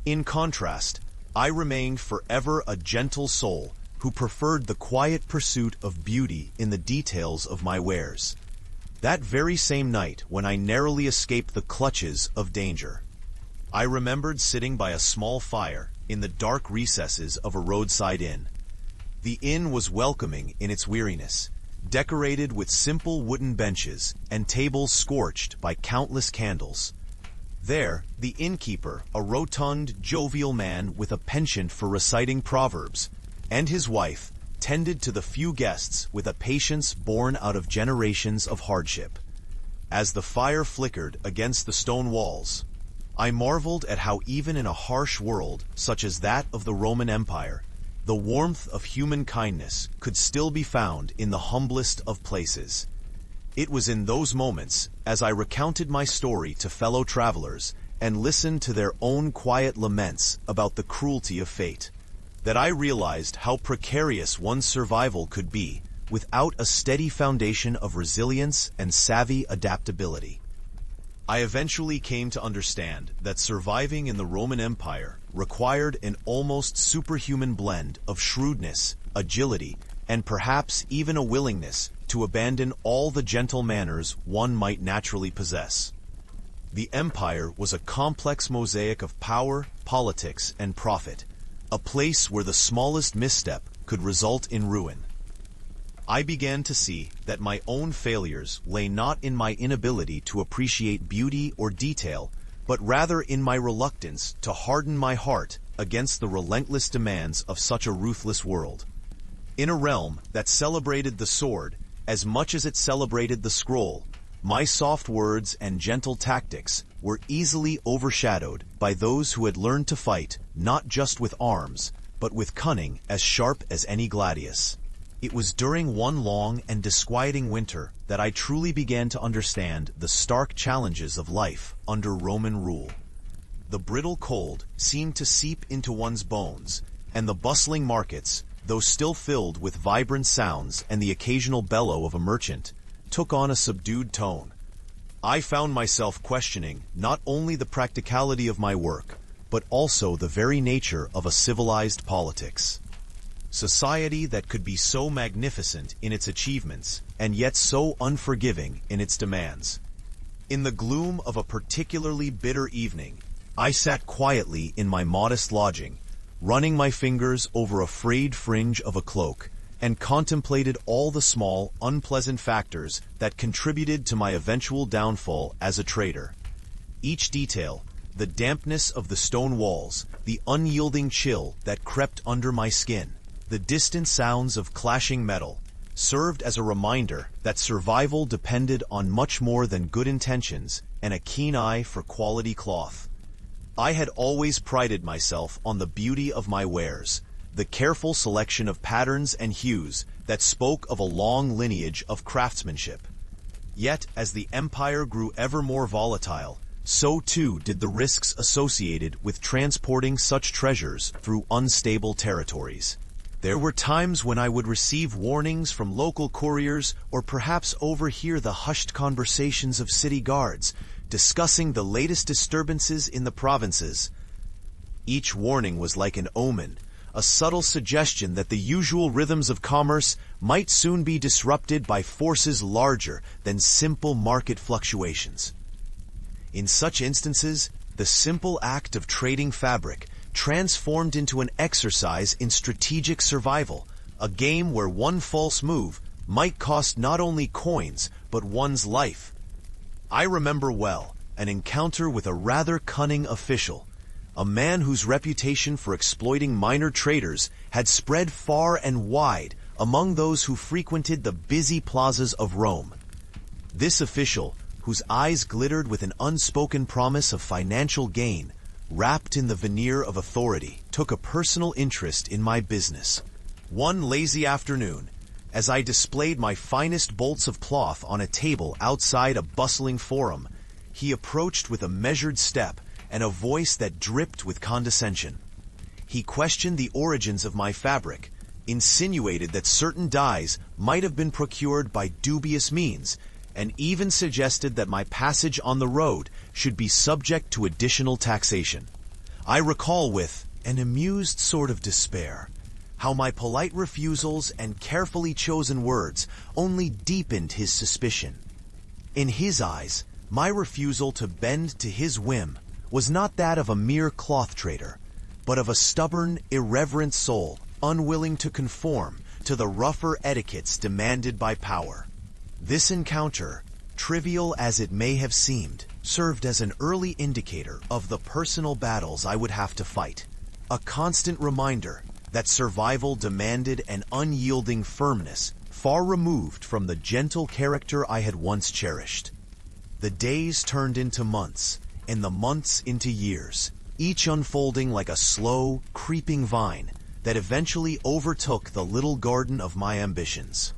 In contrast, I remained forever a gentle soul who preferred the quiet pursuit of beauty in the details of my wares. That very same night when I narrowly escaped the clutches of danger, I remembered sitting by a small fire in the dark recesses of a roadside inn. The inn was welcoming in its weariness, decorated with simple wooden benches and tables scorched by countless candles. There, the innkeeper, a rotund, jovial man with a penchant for reciting proverbs, and his wife, tended to the few guests with a patience born out of generations of hardship. As the fire flickered against the stone walls, I marveled at how even in a harsh world such as that of the Roman Empire, the warmth of human kindness could still be found in the humblest of places. It was in those moments, as I recounted my story to fellow travelers and listened to their own quiet laments about the cruelty of fate, that I realized how precarious one's survival could be without a steady foundation of resilience and savvy adaptability. I eventually came to understand that surviving in the Roman Empire required an almost superhuman blend of shrewdness, agility, and perhaps even a willingness to abandon all the gentle manners one might naturally possess. The empire was a complex mosaic of power, politics, and profit, a place where the smallest misstep could result in ruin. I began to see that my own failures lay not in my inability to appreciate beauty or detail, but rather in my reluctance to harden my heart against the relentless demands of such a ruthless world. In a realm that celebrated the sword as much as it celebrated the scroll, my soft words and gentle tactics were easily overshadowed by those who had learned to fight not just with arms, but with cunning as sharp as any gladius. It was during one long and disquieting winter that I truly began to understand the stark challenges of life under Roman rule. The brittle cold seemed to seep into one's bones, and the bustling markets, though still filled with vibrant sounds and the occasional bellow of a merchant, took on a subdued tone. I found myself questioning not only the practicality of my work, but also the very nature of a civilized politics. Society that could be so magnificent in its achievements and yet so unforgiving in its demands. In the gloom of a particularly bitter evening, I sat quietly in my modest lodging, running my fingers over a frayed fringe of a cloak, and contemplated all the small, unpleasant factors that contributed to my eventual downfall as a trader. Each detail, the dampness of the stone walls, the unyielding chill that crept under my skin, the distant sounds of clashing metal, served as a reminder that survival depended on much more than good intentions and a keen eye for quality cloth. I had always prided myself on the beauty of my wares, the careful selection of patterns and hues that spoke of a long lineage of craftsmanship. Yet, as the empire grew ever more volatile, so too did the risks associated with transporting such treasures through unstable territories. There were times when I would receive warnings from local couriers or perhaps overhear the hushed conversations of city guards discussing the latest disturbances in the provinces. Each warning was like an omen, a subtle suggestion that the usual rhythms of commerce might soon be disrupted by forces larger than simple market fluctuations. In such instances, the simple act of trading fabric transformed into an exercise in strategic survival, a game where one false move might cost not only coins, but one's life. I remember well an encounter with a rather cunning official, a man whose reputation for exploiting minor traders had spread far and wide among those who frequented the busy plazas of Rome. This official, whose eyes glittered with an unspoken promise of financial gain, wrapped in the veneer of authority, took a personal interest in my business. One lazy afternoon, as I displayed my finest bolts of cloth on a table outside a bustling forum, he approached with a measured step and a voice that dripped with condescension. He questioned the origins of my fabric, insinuated that certain dyes might have been procured by dubious means, and even suggested that my passage on the road should be subject to additional taxation. I recall with an amused sort of despair how my polite refusals and carefully chosen words only deepened his suspicion. In his eyes, my refusal to bend to his whim was not that of a mere cloth trader, but of a stubborn, irreverent soul unwilling to conform to the rougher etiquettes demanded by power. This encounter, trivial as it may have seemed, served as an early indicator of the personal battles I would have to fight, a constant reminder that survival demanded an unyielding firmness far removed from the gentle character I had once cherished. The days turned into months, and the months into years, each unfolding like a slow, creeping vine that eventually overtook the little garden of my ambitions.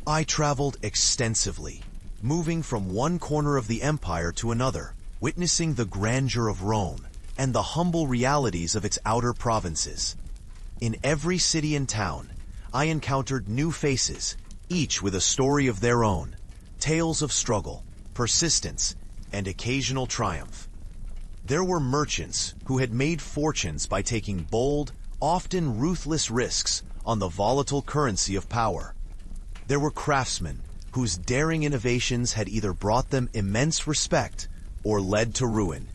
I traveled extensively, moving from one corner of the empire to another, witnessing the grandeur of Rome and the humble realities of its outer provinces. In every city and town, I encountered new faces, each with a story of their own, tales of struggle, persistence, and occasional triumph. There were merchants who had made fortunes by taking bold, often ruthless risks on the volatile currency of power. There were craftsmen whose daring innovations had either brought them immense respect or led to ruin.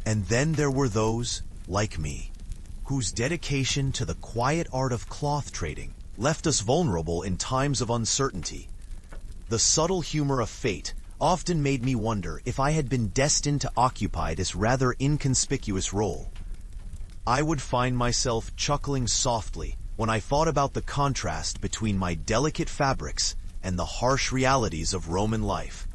And then there were those, like me, whose dedication to the quiet art of cloth trading left us vulnerable in times of uncertainty. The subtle humor of fate often made me wonder if I had been destined to occupy this rather inconspicuous role. I would find myself chuckling softly when I thought about the contrast between my delicate fabrics and the harsh realities of Roman life.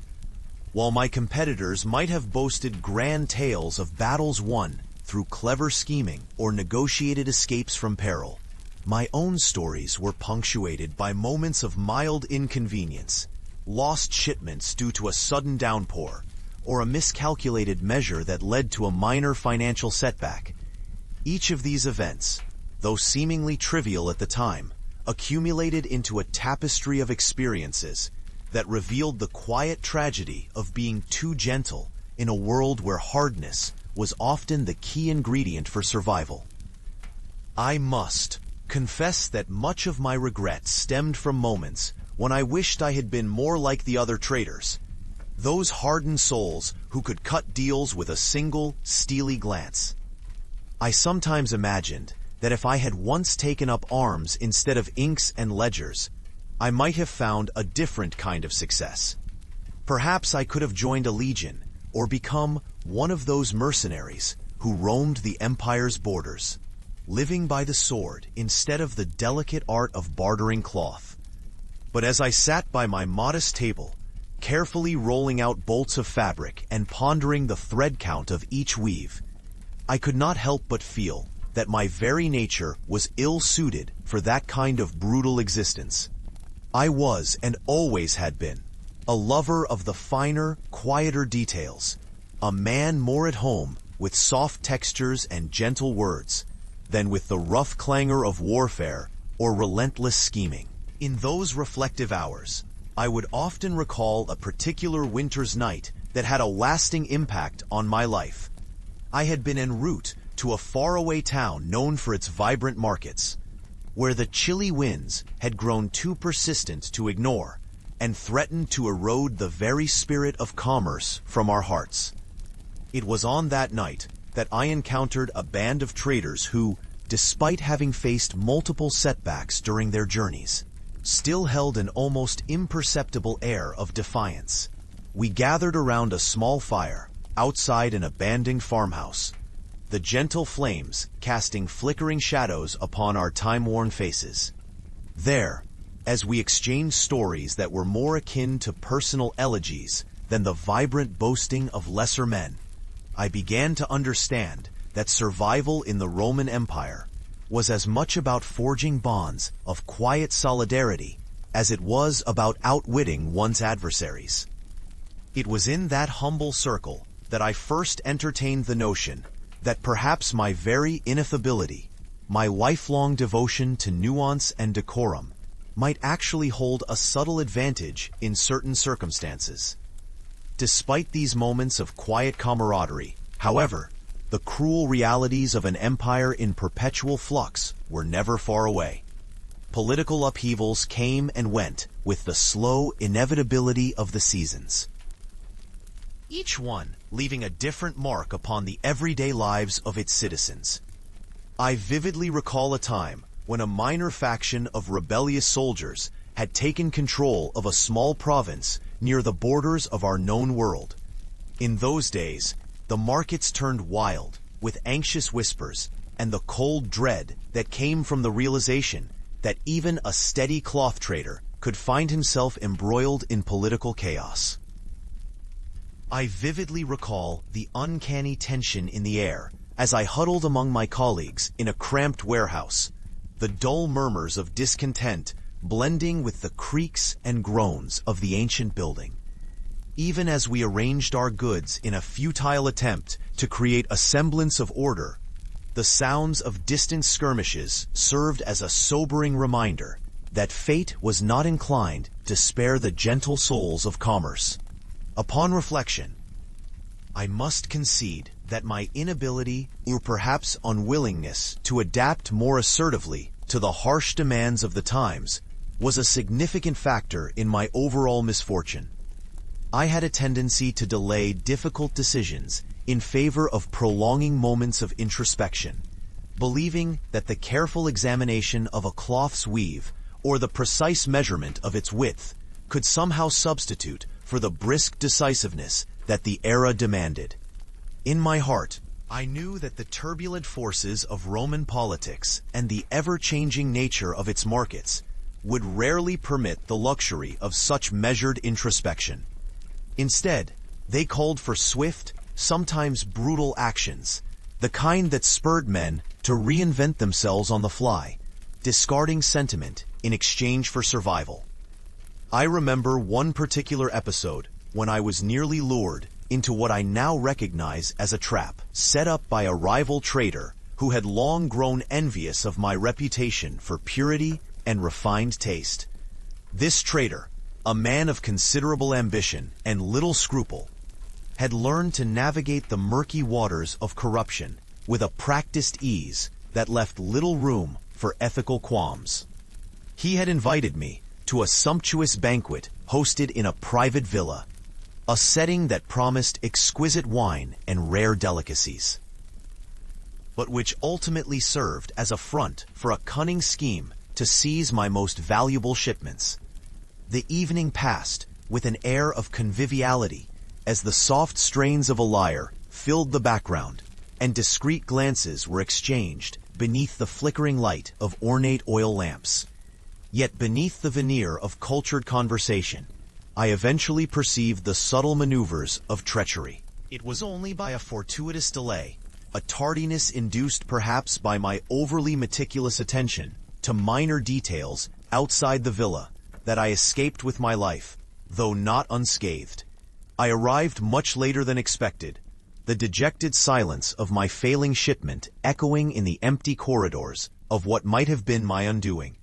While my competitors might have boasted grand tales of battles won through clever scheming or negotiated escapes from peril, my own stories were punctuated by moments of mild inconvenience, lost shipments due to a sudden downpour, or a miscalculated measure that led to a minor financial setback. Each of these events, though seemingly trivial at the time, accumulated into a tapestry of experiences that revealed the quiet tragedy of being too gentle in a world where hardness was often the key ingredient for survival. I must confess that much of my regret stemmed from moments when I wished I had been more like the other traders, those hardened souls who could cut deals with a single, steely glance. I sometimes imagined that if I had once taken up arms instead of inks and ledgers, I might have found a different kind of success. Perhaps I could have joined a legion or become one of those mercenaries who roamed the empire's borders, living by the sword instead of the delicate art of bartering cloth. But as I sat by my modest table, carefully rolling out bolts of fabric and pondering the thread count of each weave, I could not help but feel that my very nature was ill-suited for that kind of brutal existence. I was, and always had been, a lover of the finer, quieter details, a man more at home with soft textures and gentle words than with the rough clangor of warfare or relentless scheming. In those reflective hours, I would often recall a particular winter's night that had a lasting impact on my life. I had been en route to a faraway town known for its vibrant markets, where the chilly winds had grown too persistent to ignore and threatened to erode the very spirit of commerce from our hearts. It was on that night that I encountered a band of traders who, despite having faced multiple setbacks during their journeys, still held an almost imperceptible air of defiance. We gathered around a small fire outside an abandoned farmhouse, the gentle flames casting flickering shadows upon our time-worn faces. There, as we exchanged stories that were more akin to personal elegies than the vibrant boasting of lesser men, I began to understand that survival in the Roman Empire was as much about forging bonds of quiet solidarity as it was about outwitting one's adversaries. It was in that humble circle that I first entertained the notion that perhaps my very ineffability, my lifelong devotion to nuance and decorum, might actually hold a subtle advantage in certain circumstances. Despite these moments of quiet camaraderie, however, the cruel realities of an empire in perpetual flux were never far away. Political upheavals came and went with the slow inevitability of the seasons, each one leaving a different mark upon the everyday lives of its citizens. I vividly recall a time when a minor faction of rebellious soldiers had taken control of a small province near the borders of our known world. In those days, the markets turned wild with anxious whispers and the cold dread that came from the realization that even a steady cloth trader could find himself embroiled in political chaos. I vividly recall the uncanny tension in the air as I huddled among my colleagues in a cramped warehouse, the dull murmurs of discontent blending with the creaks and groans of the ancient building. Even as we arranged our goods in a futile attempt to create a semblance of order, the sounds of distant skirmishes served as a sobering reminder that fate was not inclined to spare the gentle souls of commerce. Upon reflection, I must concede that my inability, or perhaps unwillingness, to adapt more assertively to the harsh demands of the times was a significant factor in my overall misfortune. I had a tendency to delay difficult decisions in favor of prolonging moments of introspection, believing that the careful examination of a cloth's weave or the precise measurement of its width could somehow substitute for the brisk decisiveness that the era demanded. In my heart, I knew that the turbulent forces of Roman politics and the ever-changing nature of its markets would rarely permit the luxury of such measured introspection. Instead, they called for swift, sometimes brutal actions, the kind that spurred men to reinvent themselves on the fly, discarding sentiment in exchange for survival. I remember one particular episode when I was nearly lured into what I now recognize as a trap set up by a rival trader who had long grown envious of my reputation for purity and refined taste. This trader, a man of considerable ambition and little scruple, had learned to navigate the murky waters of corruption with a practiced ease that left little room for ethical qualms. He had invited me to a sumptuous banquet hosted in a private villa, a setting that promised exquisite wine and rare delicacies, but which ultimately served as a front for a cunning scheme to seize my most valuable shipments. The evening passed with an air of conviviality as the soft strains of a lyre filled the background and discreet glances were exchanged beneath the flickering light of ornate oil lamps. Yet beneath the veneer of cultured conversation, I eventually perceived the subtle maneuvers of treachery. It was only by a fortuitous delay, a tardiness induced perhaps by my overly meticulous attention to minor details outside the villa, that I escaped with my life, though not unscathed. I arrived much later than expected, the dejected silence of my failing shipment echoing in the empty corridors of what might have been my undoing.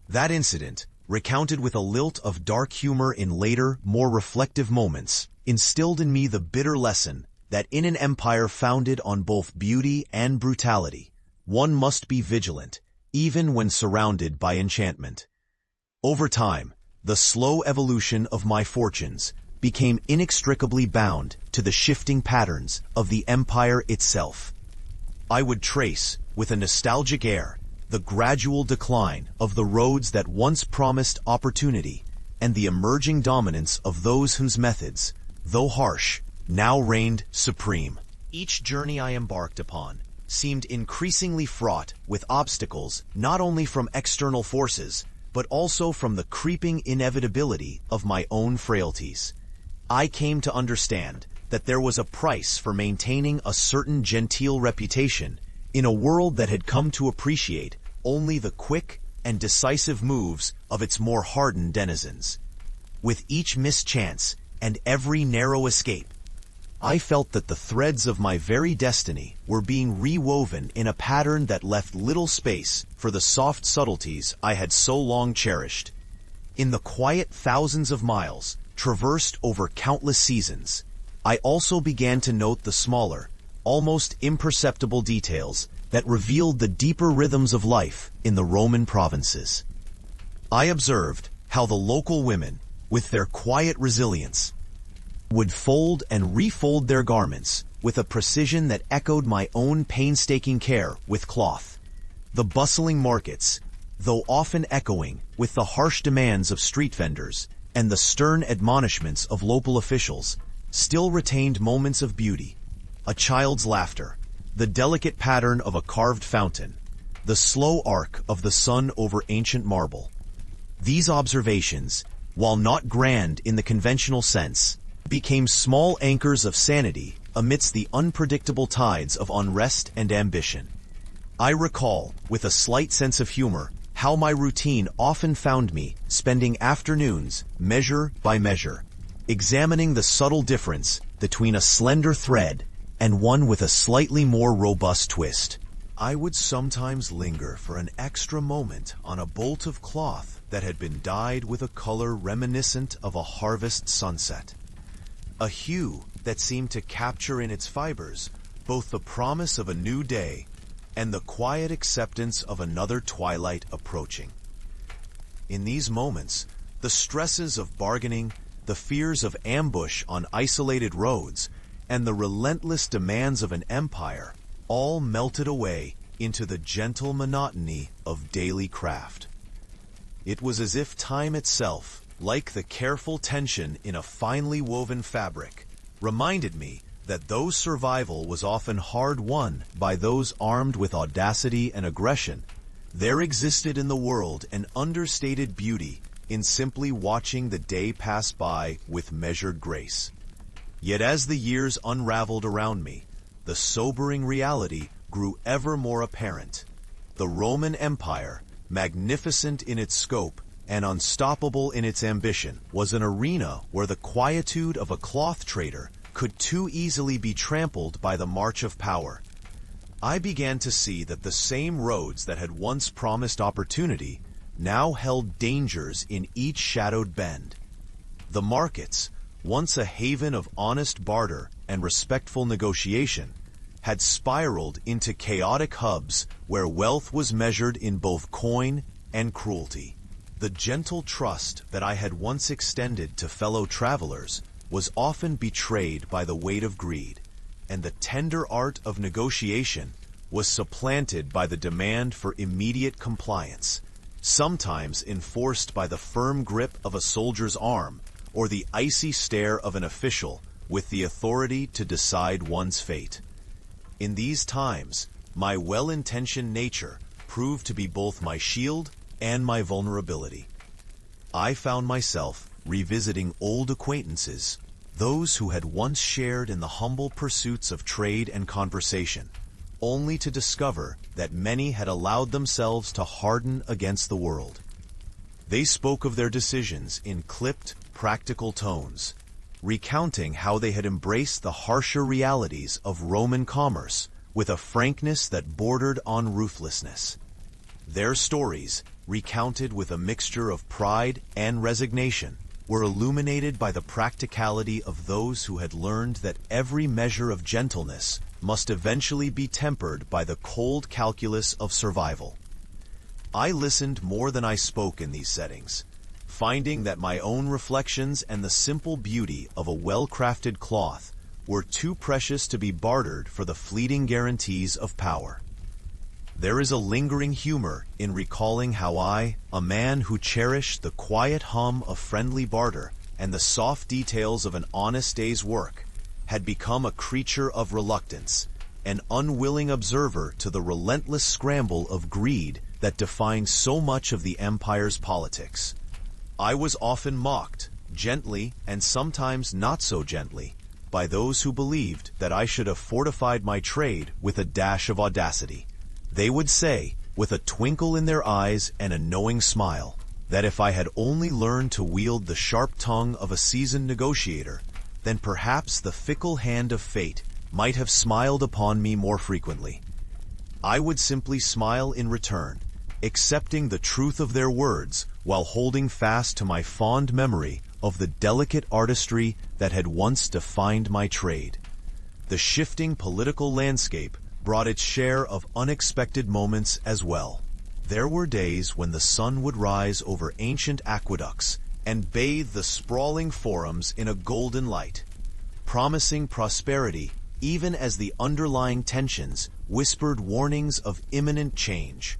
That incident, recounted with a lilt of dark humor in later, more reflective moments, instilled in me the bitter lesson that in an empire founded on both beauty and brutality, one must be vigilant, even when surrounded by enchantment. Over time, the slow evolution of my fortunes became inextricably bound to the shifting patterns of the empire itself. I would trace, with a nostalgic air, the gradual decline of the roads that once promised opportunity and the emerging dominance of those whose methods, though harsh, now reigned supreme. Each journey I embarked upon seemed increasingly fraught with obstacles not only from external forces, but also from the creeping inevitability of my own frailties. I came to understand that there was a price for maintaining a certain genteel reputation in a world that had come to appreciate only the quick and decisive moves of its more hardened denizens. With each mischance and every narrow escape, I felt that the threads of my very destiny were being rewoven in a pattern that left little space for the soft subtleties I had so long cherished. In the quiet thousands of miles traversed over countless seasons, I also began to note the smaller, almost imperceptible details that revealed the deeper rhythms of life in the Roman provinces. I observed how the local women, with their quiet resilience, would fold and refold their garments with a precision that echoed my own painstaking care with cloth. The bustling markets, though often echoing with the harsh demands of street vendors and the stern admonishments of local officials, still retained moments of beauty: a child's laughter, the delicate pattern of a carved fountain, the slow arc of the sun over ancient marble. These observations, while not grand in the conventional sense, became small anchors of sanity amidst the unpredictable tides of unrest and ambition. I recall, with a slight sense of humor, how my routine often found me spending afternoons, measure by measure, examining the subtle difference between a slender thread and one with a slightly more robust twist. I would sometimes linger for an extra moment on a bolt of cloth that had been dyed with a color reminiscent of a harvest sunset, a hue that seemed to capture in its fibers both the promise of a new day and the quiet acceptance of another twilight approaching. In these moments, the stresses of bargaining, the fears of ambush on isolated roads, and the relentless demands of an empire all melted away into the gentle monotony of daily craft. It was as if time itself, like the careful tension in a finely woven fabric, reminded me that though survival was often hard won by those armed with audacity and aggression, there existed in the world an understated beauty in simply watching the day pass by with measured grace. Yet as the years unraveled around me, the sobering reality grew ever more apparent. The Roman Empire, magnificent in its scope and unstoppable in its ambition, was an arena where the quietude of a cloth trader could too easily be trampled by the march of power. I began to see that the same roads that had once promised opportunity now held dangers in each shadowed bend. The markets, once a haven of honest barter and respectful negotiation, had spiraled into chaotic hubs where wealth was measured in both coin and cruelty. The gentle trust that I had once extended to fellow travelers was often betrayed by the weight of greed, and the tender art of negotiation was supplanted by the demand for immediate compliance, sometimes enforced by the firm grip of a soldier's arm or the icy stare of an official with the authority to decide one's fate. In these times, my well-intentioned nature proved to be both my shield and my vulnerability. I found myself revisiting old acquaintances, those who had once shared in the humble pursuits of trade and conversation, only to discover that many had allowed themselves to harden against the world. They spoke of their decisions in clipped, practical tones, recounting how they had embraced the harsher realities of Roman commerce with a frankness that bordered on ruthlessness. Their stories, recounted with a mixture of pride and resignation, were illuminated by the practicality of those who had learned that every measure of gentleness must eventually be tempered by the cold calculus of survival. I listened more than I spoke in these settings, finding that my own reflections and the simple beauty of a well-crafted cloth were too precious to be bartered for the fleeting guarantees of power. There is a lingering humor in recalling how I, a man who cherished the quiet hum of friendly barter and the soft details of an honest day's work, had become a creature of reluctance, an unwilling observer to the relentless scramble of greed that defined so much of the empire's politics. I was often mocked, gently and sometimes not so gently, by those who believed that I should have fortified my trade with a dash of audacity. They would say, with a twinkle in their eyes and a knowing smile, that if I had only learned to wield the sharp tongue of a seasoned negotiator, then perhaps the fickle hand of fate might have smiled upon me more frequently. I would simply smile in return, accepting the truth of their words while holding fast to my fond memory of the delicate artistry that had once defined my trade. The shifting political landscape brought its share of unexpected moments as well. There were days when the sun would rise over ancient aqueducts and bathe the sprawling forums in a golden light, promising prosperity even as the underlying tensions whispered warnings of imminent change.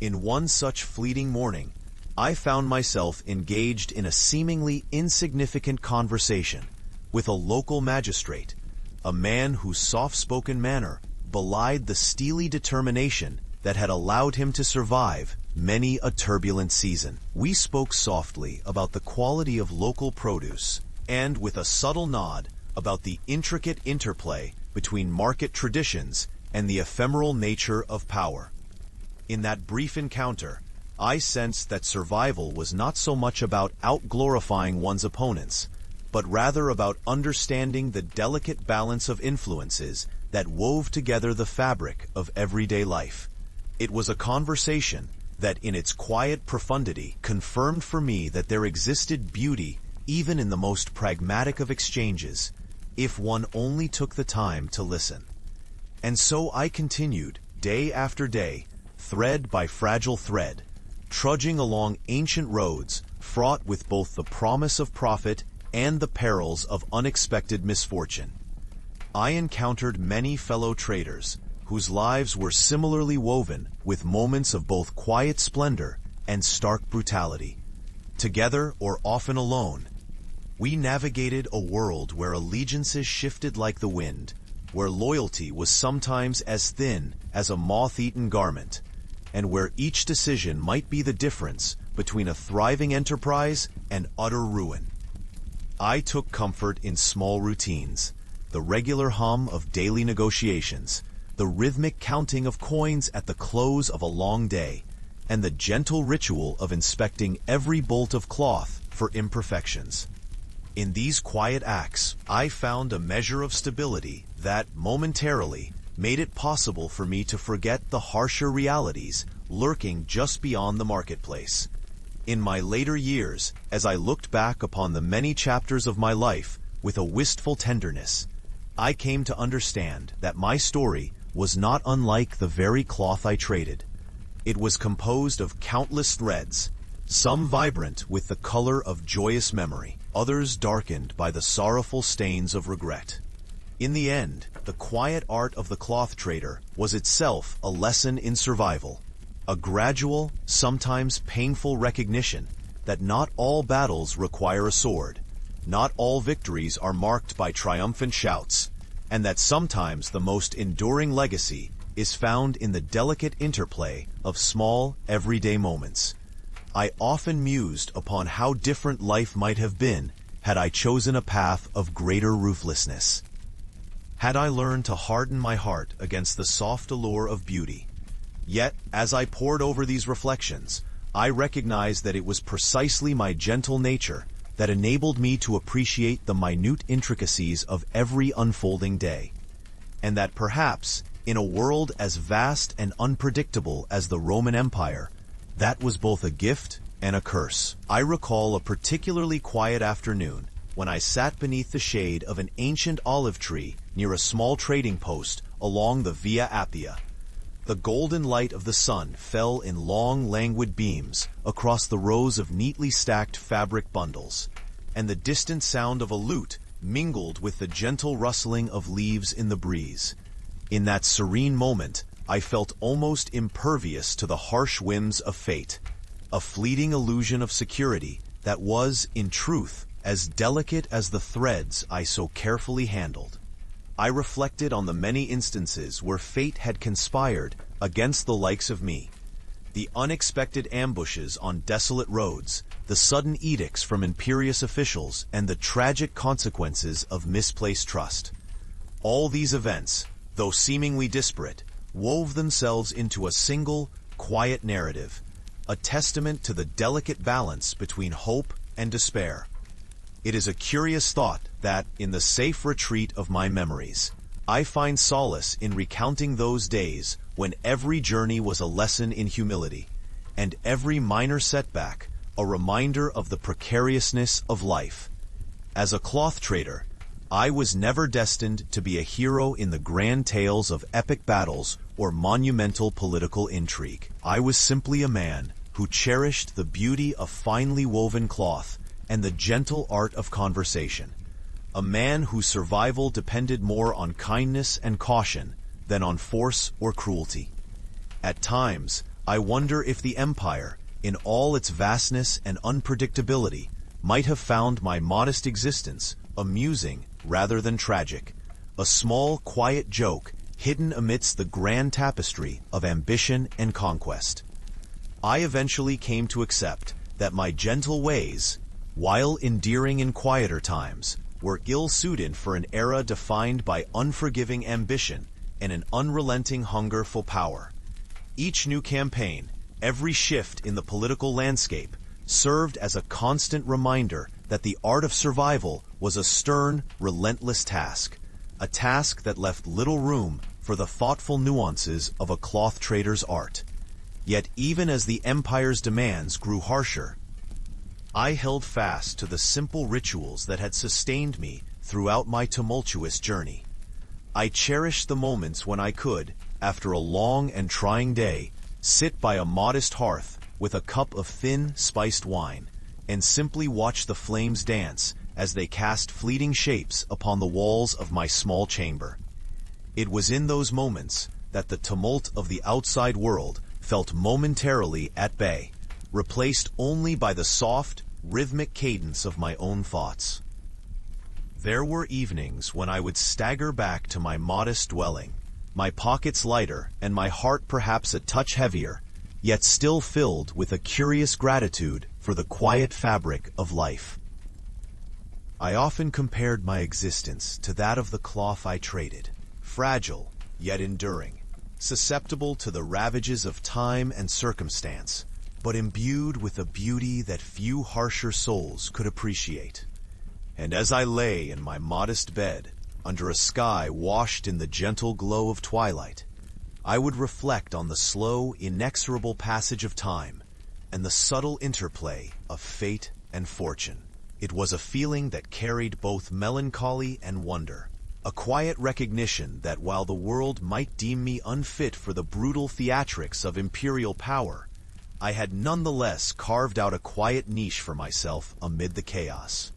In one such fleeting morning, I found myself engaged in a seemingly insignificant conversation with a local magistrate, a man whose soft-spoken manner belied the steely determination that had allowed him to survive many a turbulent season. We spoke softly about the quality of local produce and, with a subtle nod, about the intricate interplay between market traditions and the ephemeral nature of power. In that brief encounter, I sensed that survival was not so much about out-glorifying one's opponents, but rather about understanding the delicate balance of influences that wove together the fabric of everyday life. It was a conversation that, in its quiet profundity, confirmed for me that there existed beauty even in the most pragmatic of exchanges, if one only took the time to listen. And so I continued, day after day, thread by fragile thread, trudging along ancient roads fraught with both the promise of profit and the perils of unexpected misfortune. I encountered many fellow traders whose lives were similarly woven with moments of both quiet splendor and stark brutality. Together, or often alone, we navigated a world where allegiances shifted like the wind, where loyalty was sometimes as thin as a moth-eaten garment, and where each decision might be the difference between a thriving enterprise and utter ruin. I took comfort in small routines, the regular hum of daily negotiations, the rhythmic counting of coins at the close of a long day, and the gentle ritual of inspecting every bolt of cloth for imperfections. In these quiet acts, I found a measure of stability that, momentarily, made it possible for me to forget the harsher realities lurking just beyond the marketplace. In my later years, as I looked back upon the many chapters of my life with a wistful tenderness, I came to understand that my story was not unlike the very cloth I traded. It was composed of countless threads, some vibrant with the color of joyous memory, others darkened by the sorrowful stains of regret. In the end, the quiet art of the cloth trader was itself a lesson in survival, a gradual, sometimes painful recognition that not all battles require a sword, not all victories are marked by triumphant shouts, and that sometimes the most enduring legacy is found in the delicate interplay of small, everyday moments. I often mused upon how different life might have been had I chosen a path of greater ruthlessness. Had I learned to harden my heart against the soft allure of beauty. Yet, as I pored over these reflections, I recognized that it was precisely my gentle nature that enabled me to appreciate the minute intricacies of every unfolding day, and that perhaps, in a world as vast and unpredictable as the Roman Empire, That was both a gift and a curse. I recall a particularly quiet afternoon when I sat beneath the shade of an ancient olive tree near a small trading post along the Via Appia. The golden light of the sun fell in long, languid beams across the rows of neatly stacked fabric bundles, and the distant sound of a lute mingled with the gentle rustling of leaves in the breeze. In that serene moment, I felt almost impervious to the harsh whims of fate, a fleeting illusion of security that was, in truth, as delicate as the threads I so carefully handled. I reflected on the many instances where fate had conspired against the likes of me. The unexpected ambushes on desolate roads, the sudden edicts from imperious officials, and the tragic consequences of misplaced trust. All these events, though seemingly disparate, wove themselves into a single, quiet narrative, a testament to the delicate balance between hope and despair. It is a curious thought that, in the safe retreat of my memories, I find solace in recounting those days when every journey was a lesson in humility, and every minor setback a reminder of the precariousness of life. As a cloth trader, I was never destined to be a hero in the grand tales of epic battles or monumental political intrigue. I was simply a man who cherished the beauty of finely woven cloth and the gentle art of conversation, a man whose survival depended more on kindness and caution than on force or cruelty. At times, I wonder if the empire, in all its vastness and unpredictability, might have found my modest existence amusing rather than tragic, a small, quiet joke hidden amidst the grand tapestry of ambition and conquest. I eventually came to accept that my gentle ways, while endearing in quieter times, were ill-suited for an era defined by unforgiving ambition and an unrelenting hunger for power. Each new campaign, every shift in the political landscape, served as a constant reminder that the art of survival was a stern, relentless task, a task that left little room for the thoughtful nuances of a cloth trader's art. Yet even as the empire's demands grew harsher, I held fast to the simple rituals that had sustained me throughout my tumultuous journey. I cherished the moments when I could, after a long and trying day, sit by a modest hearth with a cup of thin, spiced wine, and simply watch the flames dance as they cast fleeting shapes upon the walls of my small chamber. It was in those moments that the tumult of the outside world felt momentarily at bay, replaced only by the soft, rhythmic cadence of my own thoughts. There were evenings when I would stagger back to my modest dwelling, my pockets lighter and my heart perhaps a touch heavier, yet still filled with a curious gratitude for the quiet fabric of life. I often compared my existence to that of the cloth I traded, fragile yet enduring, susceptible to the ravages of time and circumstance, but imbued with a beauty that few harsher souls could appreciate. And as I lay in my modest bed, under a sky washed in the gentle glow of twilight, I would reflect on the slow, inexorable passage of time and the subtle interplay of fate and fortune. It was a feeling that carried both melancholy and wonder, a quiet recognition that while the world might deem me unfit for the brutal theatrics of imperial power, I had nonetheless carved out a quiet niche for myself amid the chaos.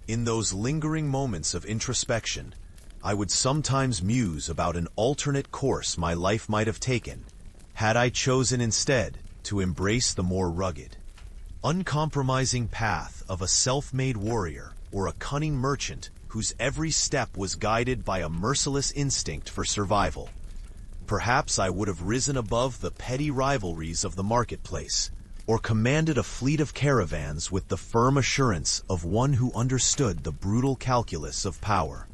In those lingering moments of introspection, I would sometimes muse about an alternate course my life might have taken, had I chosen instead to embrace the more rugged, uncompromising path of a self-made warrior or a cunning merchant whose every step was guided by a merciless instinct for survival. Perhaps I would have risen above the petty rivalries of the marketplace, or commanded a fleet of caravans with the firm assurance of one who understood the brutal calculus of power.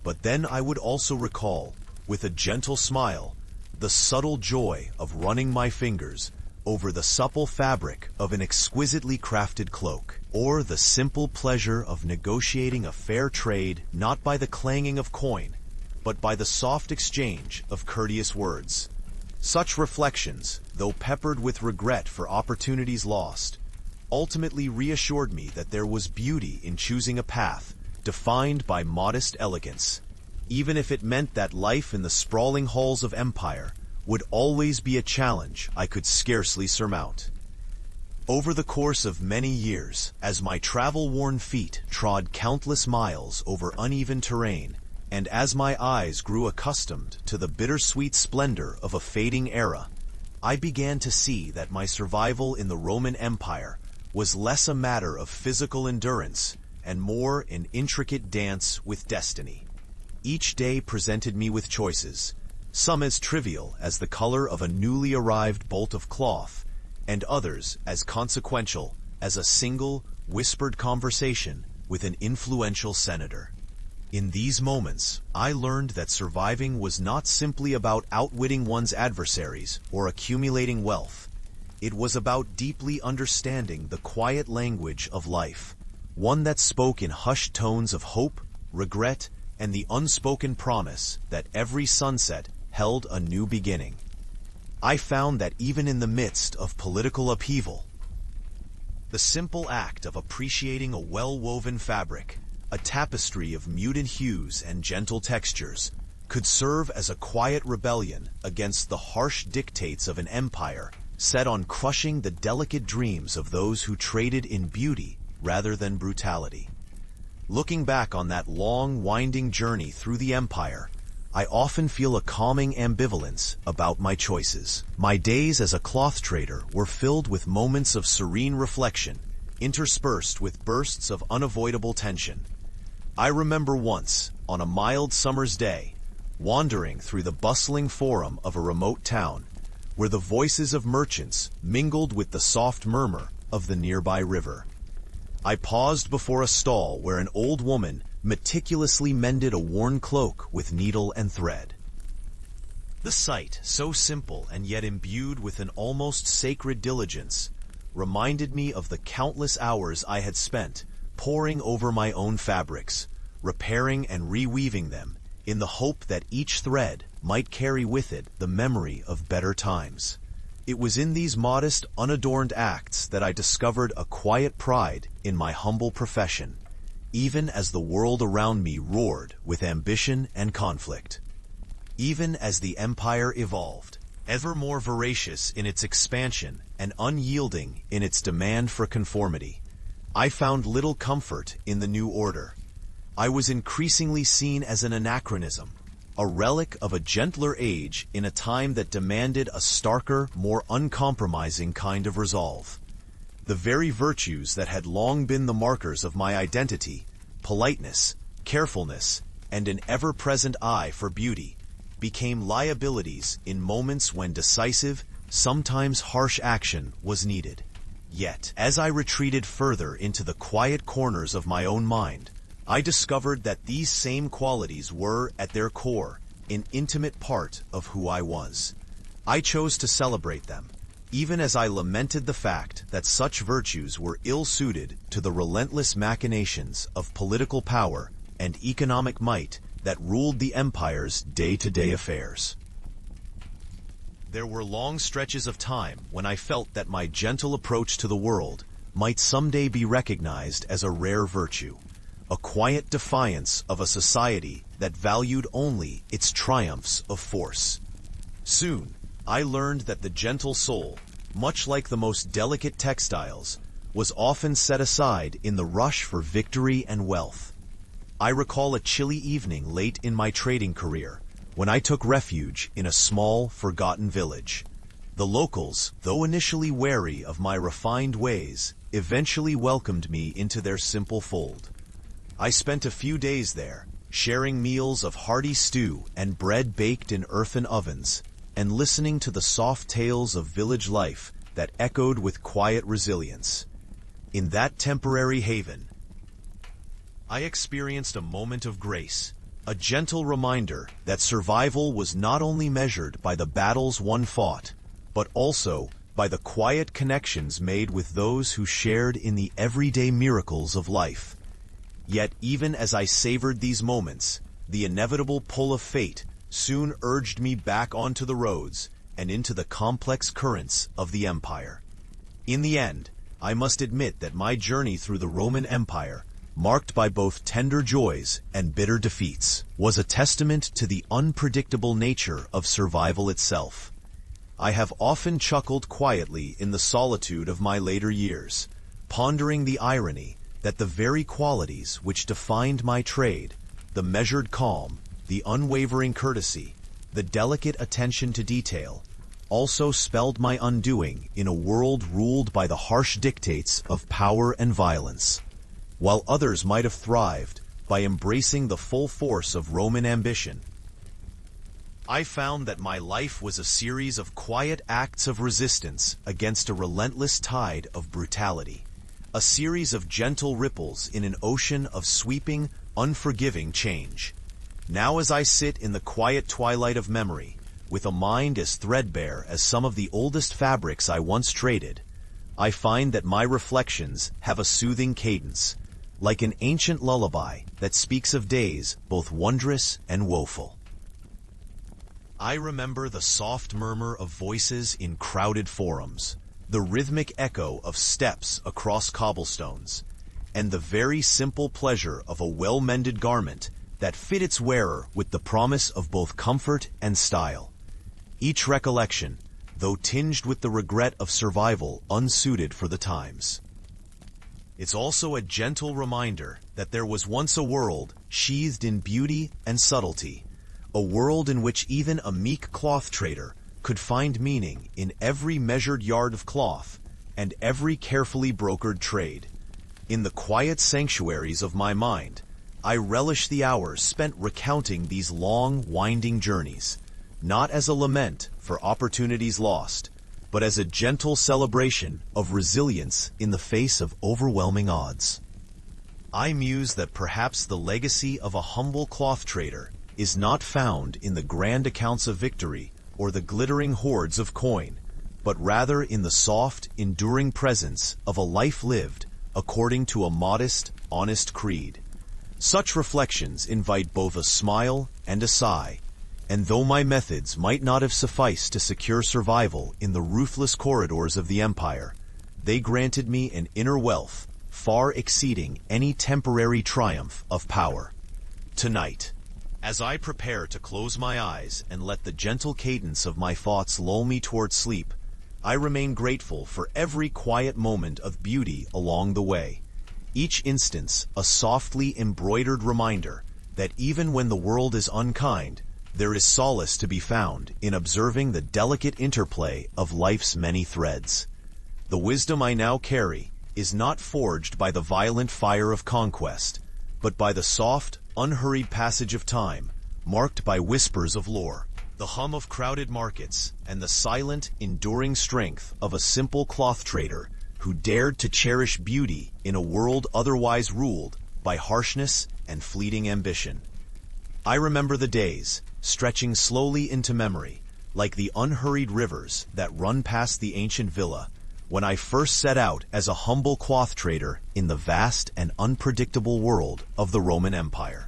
But then I would also recall, with a gentle smile, the subtle joy of running my fingers over the supple fabric of an exquisitely crafted cloak, or the simple pleasure of negotiating a fair trade not by the clanging of coin, but by the soft exchange of courteous words. Such reflections, though peppered with regret for opportunities lost, ultimately reassured me that there was beauty in choosing a path defined by modest elegance, even if it meant that life in the sprawling halls of empire would always be a challenge I could scarcely surmount. Over the course of many years, as my travel-worn feet trod countless miles over uneven terrain, and as my eyes grew accustomed to the bittersweet splendor of a fading era, I began to see that my survival in the Roman Empire was less a matter of physical endurance and more an intricate dance with destiny. Each day presented me with choices, some as trivial as the color of a newly arrived bolt of cloth, and others as consequential as a single, whispered conversation with an influential senator. In these moments, I learned that surviving was not simply about outwitting one's adversaries or accumulating wealth. It was about deeply understanding the quiet language of life, one that spoke in hushed tones of hope, regret, and the unspoken promise that every sunset held a new beginning. I found that even in the midst of political upheaval, the simple act of appreciating a well-woven fabric, a tapestry of muted hues and gentle textures, could serve as a quiet rebellion against the harsh dictates of an empire set on crushing the delicate dreams of those who traded in beauty rather than brutality. Looking back on that long, winding journey through the empire, I often feel a calming ambivalence about my choices. My days as a cloth trader were filled with moments of serene reflection, interspersed with bursts of unavoidable tension. I remember once, on a mild summer's day, wandering through the bustling forum of a remote town, where the voices of merchants mingled with the soft murmur of the nearby river. I paused before a stall where an old woman meticulously mended a worn cloak with needle and thread. The sight, so simple and yet imbued with an almost sacred diligence, reminded me of the countless hours I had spent poring over my own fabrics, repairing and reweaving them, in the hope that each thread might carry with it the memory of better times. It was in these modest, unadorned acts that I discovered a quiet pride in my humble profession, even as the world around me roared with ambition and conflict. Even as the empire evolved, ever more voracious in its expansion and unyielding in its demand for conformity, I found little comfort in the new order. I was increasingly seen as an anachronism, a relic of a gentler age in a time that demanded a starker, more uncompromising kind of resolve. The very virtues that had long been the markers of my identity, politeness, carefulness, and an ever-present eye for beauty, became liabilities in moments when decisive, sometimes harsh action was needed. Yet, as I retreated further into the quiet corners of my own mind, I discovered that these same qualities were, at their core, an intimate part of who I was. I chose to celebrate them, even as I lamented the fact that such virtues were ill-suited to the relentless machinations of political power and economic might that ruled the empire's day-to-day affairs. There were long stretches of time when I felt that my gentle approach to the world might someday be recognized as a rare virtue, a quiet defiance of a society that valued only its triumphs of force. Soon, I learned that the gentle soul, much like the most delicate textiles, was often set aside in the rush for victory and wealth. I recall a chilly evening late in my trading career, when I took refuge in a small, forgotten village. The locals, though initially wary of my refined ways, eventually welcomed me into their simple fold. I spent a few days there, sharing meals of hearty stew and bread baked in earthen ovens, and listening to the soft tales of village life that echoed with quiet resilience. In that temporary haven, I experienced a moment of grace, a gentle reminder that survival was not only measured by the battles one fought, but also by the quiet connections made with those who shared in the everyday miracles of life. Yet even as I savored these moments, the inevitable pull of fate soon urged me back onto the roads, and into the complex currents of the empire. In the end, I must admit that my journey through the Roman Empire, marked by both tender joys and bitter defeats, was a testament to the unpredictable nature of survival itself. I have often chuckled quietly in the solitude of my later years, pondering the irony that the very qualities which defined my trade, the measured calm, the unwavering courtesy, the delicate attention to detail, also spelled my undoing in a world ruled by the harsh dictates of power and violence. While others might have thrived by embracing the full force of Roman ambition, I found that my life was a series of quiet acts of resistance against a relentless tide of brutality, a series of gentle ripples in an ocean of sweeping, unforgiving change. Now as I sit in the quiet twilight of memory, with a mind as threadbare as some of the oldest fabrics I once traded, I find that my reflections have a soothing cadence, like an ancient lullaby that speaks of days both wondrous and woeful. I remember the soft murmur of voices in crowded forums, the rhythmic echo of steps across cobblestones, and the very simple pleasure of a well-mended garment that fit its wearer with the promise of both comfort and style. Each recollection, though tinged with the regret of survival unsuited for the times. It's also a gentle reminder that there was once a world sheathed in beauty and subtlety, a world in which even a meek cloth trader could find meaning in every measured yard of cloth and every carefully brokered trade. In the quiet sanctuaries of my mind, I relish the hours spent recounting these long, winding journeys, not as a lament for opportunities lost, but as a gentle celebration of resilience in the face of overwhelming odds. I muse that perhaps the legacy of a humble cloth trader is not found in the grand accounts of victory or the glittering hoards of coin, but rather in the soft, enduring presence of a life lived according to a modest, honest creed. Such reflections invite both a smile and a sigh, and though my methods might not have sufficed to secure survival in the ruthless corridors of the empire, they granted me an inner wealth far exceeding any temporary triumph of power. Tonight, as I prepare to close my eyes and let the gentle cadence of my thoughts lull me toward sleep, I remain grateful for every quiet moment of beauty along the way, each instance a softly embroidered reminder that even when the world is unkind, there is solace to be found in observing the delicate interplay of life's many threads. The wisdom I now carry is not forged by the violent fire of conquest, but by the soft, unhurried passage of time, marked by whispers of lore, the hum of crowded markets, and the silent, enduring strength of a simple cloth trader who dared to cherish beauty in a world otherwise ruled by harshness and fleeting ambition. I remember the days, stretching slowly into memory, like the unhurried rivers that run past the ancient villa, when I first set out as a humble cloth trader in the vast and unpredictable world of the Roman Empire.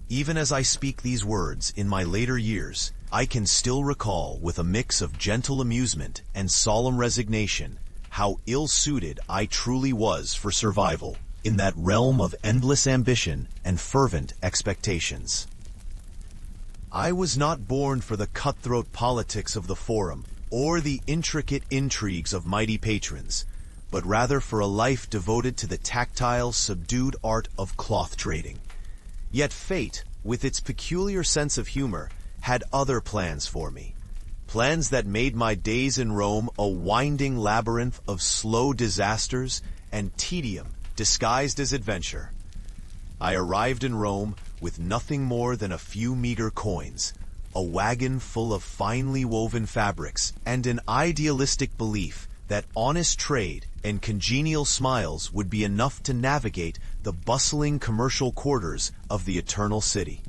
Even as I speak these words in my later years, I can still recall with a mix of gentle amusement and solemn resignation how ill-suited I truly was for survival in that realm of endless ambition and fervent expectations. I was not born for the cutthroat politics of the Forum or the intricate intrigues of mighty patrons, but rather for a life devoted to the tactile, subdued art of cloth trading. Yet fate, with its peculiar sense of humor, had other plans for me. Plans that made my days in Rome a winding labyrinth of slow disasters and tedium disguised as adventure. I arrived in Rome with nothing more than a few meager coins, a wagon full of finely woven fabrics, and an idealistic belief that honest trade and congenial smiles would be enough to navigate the bustling commercial quarters of the Eternal City.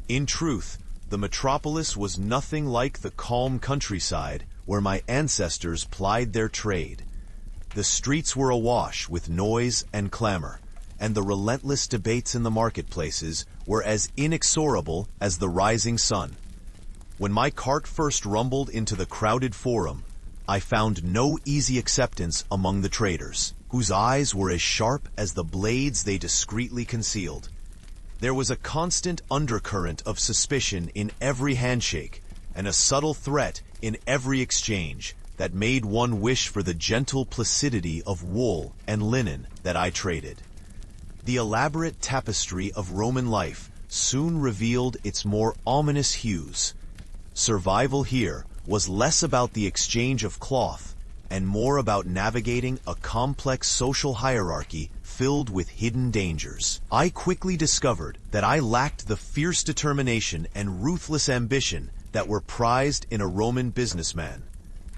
In truth, the metropolis was nothing like the calm countryside where my ancestors plied their trade. The streets were awash with noise and clamor, and the relentless debates in the marketplaces were as inexorable as the rising sun. When my cart first rumbled into the crowded forum, I found no easy acceptance among the traders, whose eyes were as sharp as the blades they discreetly concealed. There was a constant undercurrent of suspicion in every handshake, and a subtle threat in every exchange that made one wish for the gentle placidity of wool and linen that I traded. The elaborate tapestry of Roman life soon revealed its more ominous hues. Survival here was less about the exchange of cloth and more about navigating a complex social hierarchy filled with hidden dangers. I quickly discovered that I lacked the fierce determination and ruthless ambition that were prized in a Roman businessman.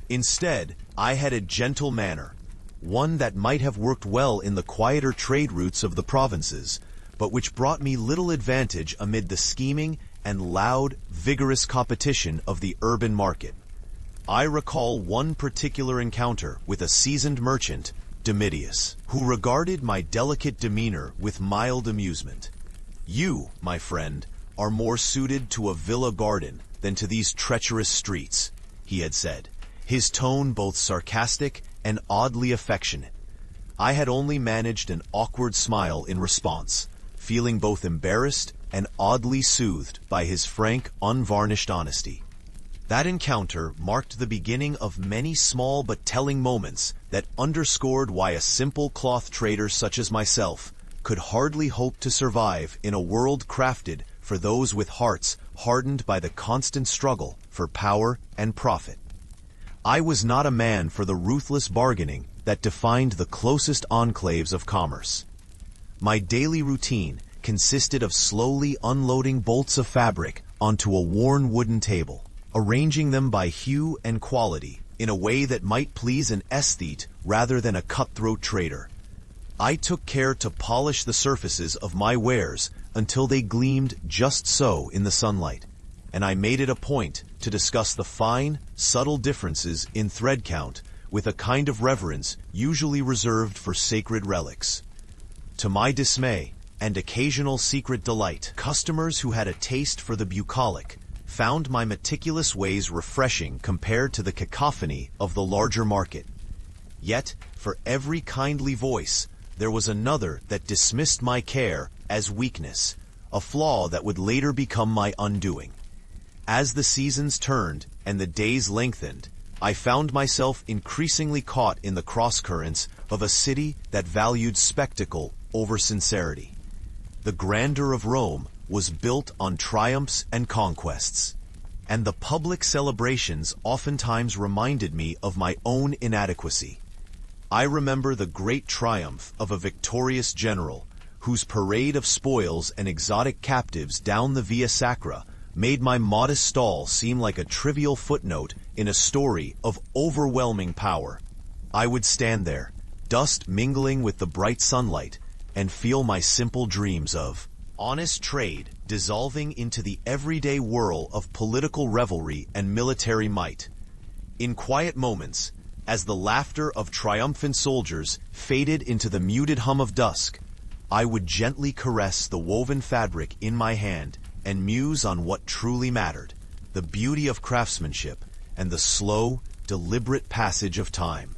Instead, I had a gentle manner, one that might have worked well in the quieter trade routes of the provinces, but which brought me little advantage amid the scheming and loud, vigorous competition of the urban market. I recall one particular encounter with a seasoned merchant, Domitius, who regarded my delicate demeanor with mild amusement. "You, my friend, are more suited to a villa garden than to these treacherous streets," he had said, his tone both sarcastic and oddly affectionate. I had only managed an awkward smile in response, feeling both embarrassed and oddly soothed by his frank, unvarnished honesty. That encounter marked the beginning of many small but telling moments that underscored why a simple cloth trader such as myself could hardly hope to survive in a world crafted for those with hearts hardened by the constant struggle for power and profit. I was not a man for the ruthless bargaining that defined the closest enclaves of commerce. My daily routine consisted of slowly unloading bolts of fabric onto a worn wooden table, arranging them by hue and quality in a way that might please an aesthete rather than a cutthroat trader. I took care to polish the surfaces of my wares until they gleamed just so in the sunlight, and I made it a point to discuss the fine, subtle differences in thread count with a kind of reverence usually reserved for sacred relics. To my dismay and occasional secret delight, customers who had a taste for the bucolic found my meticulous ways refreshing compared to the cacophony of the larger market. Yet, for every kindly voice, there was another that dismissed my care as weakness, a flaw that would later become my undoing. As the seasons turned and the days lengthened, I found myself increasingly caught in the crosscurrents of a city that valued spectacle over sincerity. The grandeur of Rome was built on triumphs and conquests, and the public celebrations oftentimes reminded me of my own inadequacy. I remember the great triumph of a victorious general, whose parade of spoils and exotic captives down the Via Sacra made my modest stall seem like a trivial footnote in a story of overwhelming power. I would stand there, dust mingling with the bright sunlight, and feel my simple dreams of honest trade dissolving into the everyday whirl of political revelry and military might. In quiet moments, as the laughter of triumphant soldiers faded into the muted hum of dusk, I would gently caress the woven fabric in my hand and muse on what truly mattered, the beauty of craftsmanship and the slow, deliberate passage of time.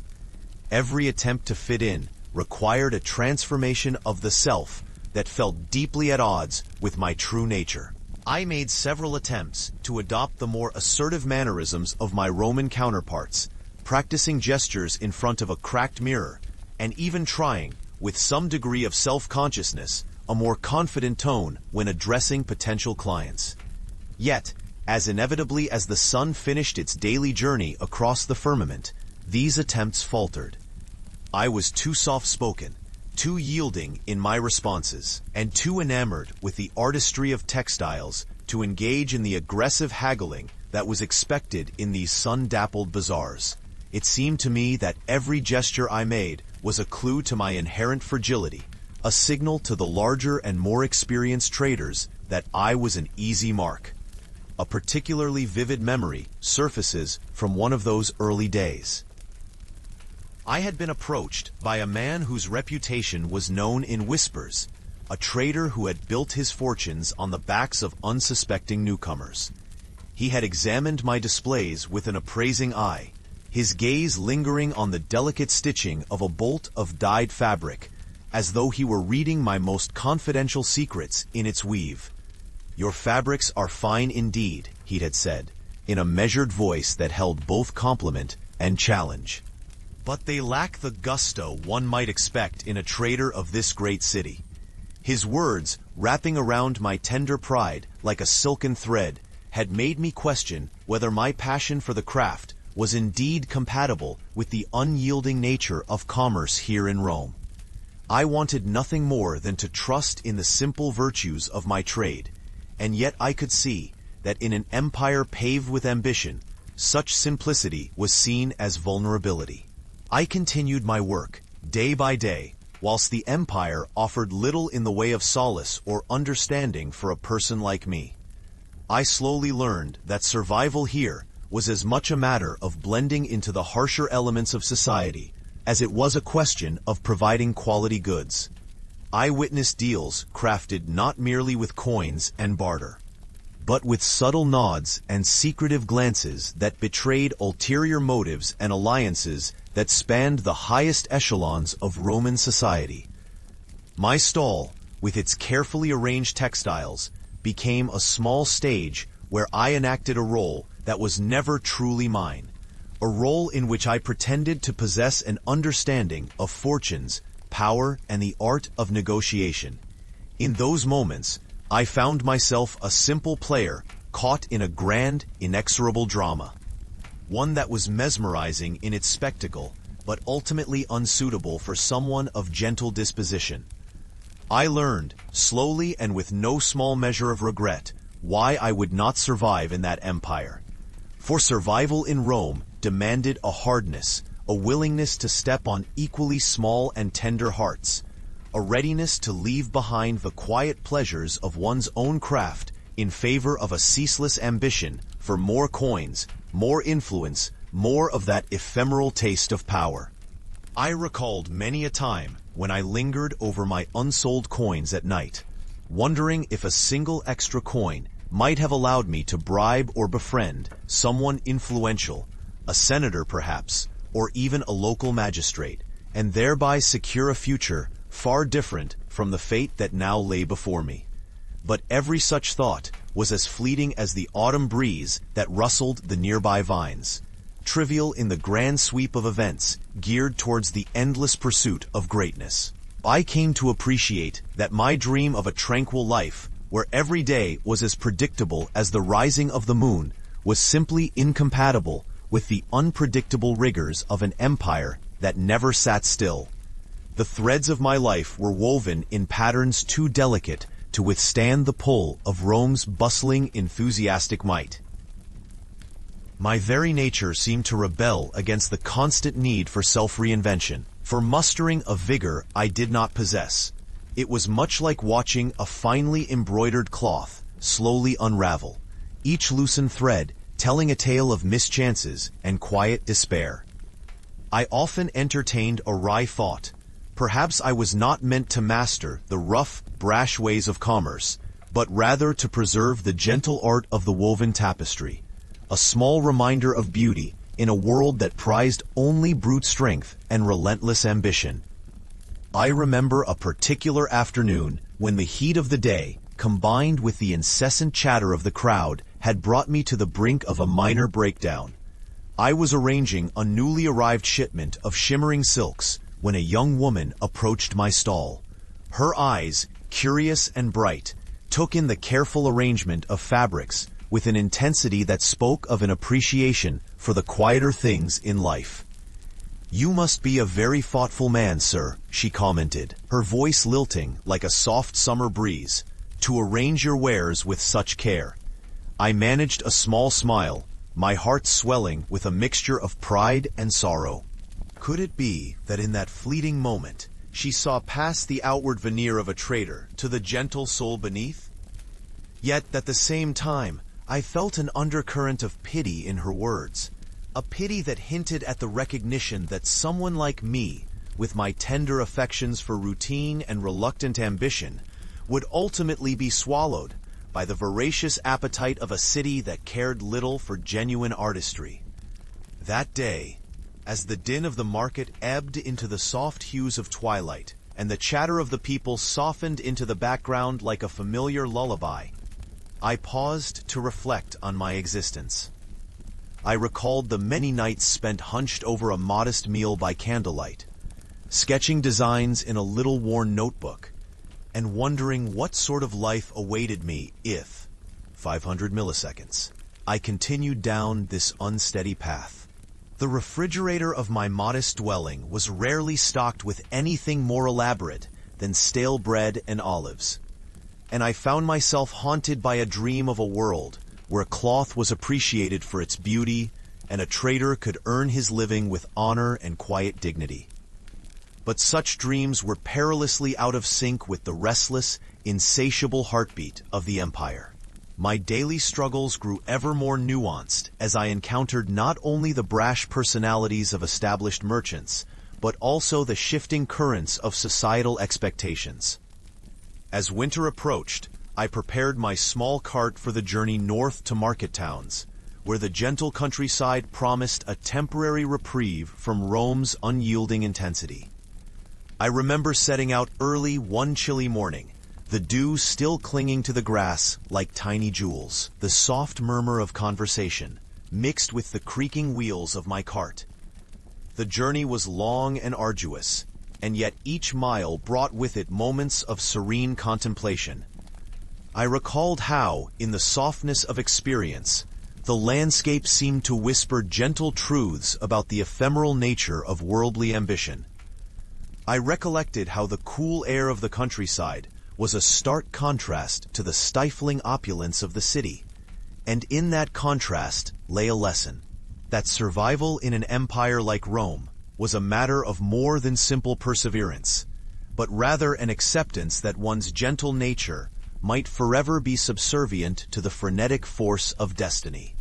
Every attempt to fit in required a transformation of the self that felt deeply at odds with my true nature. I made several attempts to adopt the more assertive mannerisms of my Roman counterparts, practicing gestures in front of a cracked mirror, and even trying, with some degree of self-consciousness, a more confident tone when addressing potential clients. Yet, as inevitably as the sun finished its daily journey across the firmament, these attempts faltered. I was too soft-spoken, too yielding in my responses, and too enamored with the artistry of textiles to engage in the aggressive haggling that was expected in these sun-dappled bazaars. It seemed to me that every gesture I made was a clue to my inherent fragility, a signal to the larger and more experienced traders that I was an easy mark. A particularly vivid memory surfaces from one of those early days. I had been approached by a man whose reputation was known in whispers, a trader who had built his fortunes on the backs of unsuspecting newcomers. He had examined my displays with an appraising eye, his gaze lingering on the delicate stitching of a bolt of dyed fabric, as though he were reading my most confidential secrets in its weave. "Your fabrics are fine indeed," he had said, in a measured voice that held both compliment and challenge. "But they lack the gusto one might expect in a trader of this great city." His words, wrapping around my tender pride like a silken thread, had made me question whether my passion for the craft was indeed compatible with the unyielding nature of commerce here in Rome. I wanted nothing more than to trust in the simple virtues of my trade, and yet I could see that in an empire paved with ambition, such simplicity was seen as vulnerability. I continued my work, day by day, whilst the empire offered little in the way of solace or understanding for a person like me. I slowly learned that survival here was as much a matter of blending into the harsher elements of society as it was a question of providing quality goods. I witnessed deals crafted not merely with coins and barter, but with subtle nods and secretive glances that betrayed ulterior motives and alliances that spanned the highest echelons of Roman society. My stall, with its carefully arranged textiles, became a small stage where I enacted a role that was never truly mine, a role in which I pretended to possess an understanding of fortunes, power, and the art of negotiation. In those moments, I found myself a simple player caught in a grand, inexorable drama, one that was mesmerizing in its spectacle, but ultimately unsuitable for someone of gentle disposition. I learned, slowly and with no small measure of regret, why I would not survive in that empire. For survival in Rome demanded a hardness, a willingness to step on equally small and tender hearts, a readiness to leave behind the quiet pleasures of one's own craft in favor of a ceaseless ambition for more coins, more influence, more of that ephemeral taste of power. I recalled many a time when I lingered over my unsold coins at night, wondering if a single extra coin might have allowed me to bribe or befriend someone influential, a senator perhaps, or even a local magistrate, and thereby secure a future far different from the fate that now lay before me. But every such thought was as fleeting as the autumn breeze that rustled the nearby vines, trivial in the grand sweep of events geared towards the endless pursuit of greatness. I came to appreciate that my dream of a tranquil life, where every day was as predictable as the rising of the moon, was simply incompatible with the unpredictable rigors of an empire that never sat still. The threads of my life were woven in patterns too delicate to withstand the pull of Rome's bustling, enthusiastic might. My very nature seemed to rebel against the constant need for self-reinvention, for mustering a vigor I did not possess. It was much like watching a finely embroidered cloth slowly unravel, each loosened thread telling a tale of mischances and quiet despair. I often entertained a wry thought. Perhaps I was not meant to master the rough, brash ways of commerce, but rather to preserve the gentle art of the woven tapestry, a small reminder of beauty in a world that prized only brute strength and relentless ambition. I remember a particular afternoon when the heat of the day, combined with the incessant chatter of the crowd, had brought me to the brink of a minor breakdown. I was arranging a newly arrived shipment of shimmering silks when a young woman approached my stall. Her eyes, curious and bright, took in the careful arrangement of fabrics with an intensity that spoke of an appreciation for the quieter things in life. "You must be a very thoughtful man, sir," she commented, her voice lilting like a soft summer breeze, "to arrange your wares with such care." I managed a small smile, my heart swelling with a mixture of pride and sorrow. Could it be that in that fleeting moment she saw past the outward veneer of a trader to the gentle soul beneath? Yet at the same time, I felt an undercurrent of pity in her words, a pity that hinted at the recognition that someone like me, with my tender affections for routine and reluctant ambition, would ultimately be swallowed, by the voracious appetite of a city that cared little for genuine artistry. That day, as the din of the market ebbed into the soft hues of twilight, and the chatter of the people softened into the background like a familiar lullaby, I paused to reflect on my existence. I recalled the many nights spent hunched over a modest meal by candlelight, sketching designs in a little worn notebook, and wondering what sort of life awaited me if, 500 milliseconds, I continued down this unsteady path. The refrigerator of my modest dwelling was rarely stocked with anything more elaborate than stale bread and olives, and I found myself haunted by a dream of a world where cloth was appreciated for its beauty and a trader could earn his living with honor and quiet dignity. But such dreams were perilously out of sync with the restless, insatiable heartbeat of the empire. My daily struggles grew ever more nuanced as I encountered not only the brash personalities of established merchants, but also the shifting currents of societal expectations. As winter approached, I prepared my small cart for the journey north to market towns, where the gentle countryside promised a temporary reprieve from Rome's unyielding intensity. I remember setting out early one chilly morning, the dew still clinging to the grass like tiny jewels, the soft murmur of conversation mixed with the creaking wheels of my cart. The journey was long and arduous, and yet each mile brought with it moments of serene contemplation. I recalled how, in the softness of experience, the landscape seemed to whisper gentle truths about the ephemeral nature of worldly ambition. I recollected how the cool air of the countryside was a stark contrast to the stifling opulence of the city, and in that contrast lay a lesson, that survival in an empire like Rome was a matter of more than simple perseverance, but rather an acceptance that one's gentle nature might forever be subservient to the frenetic force of destiny.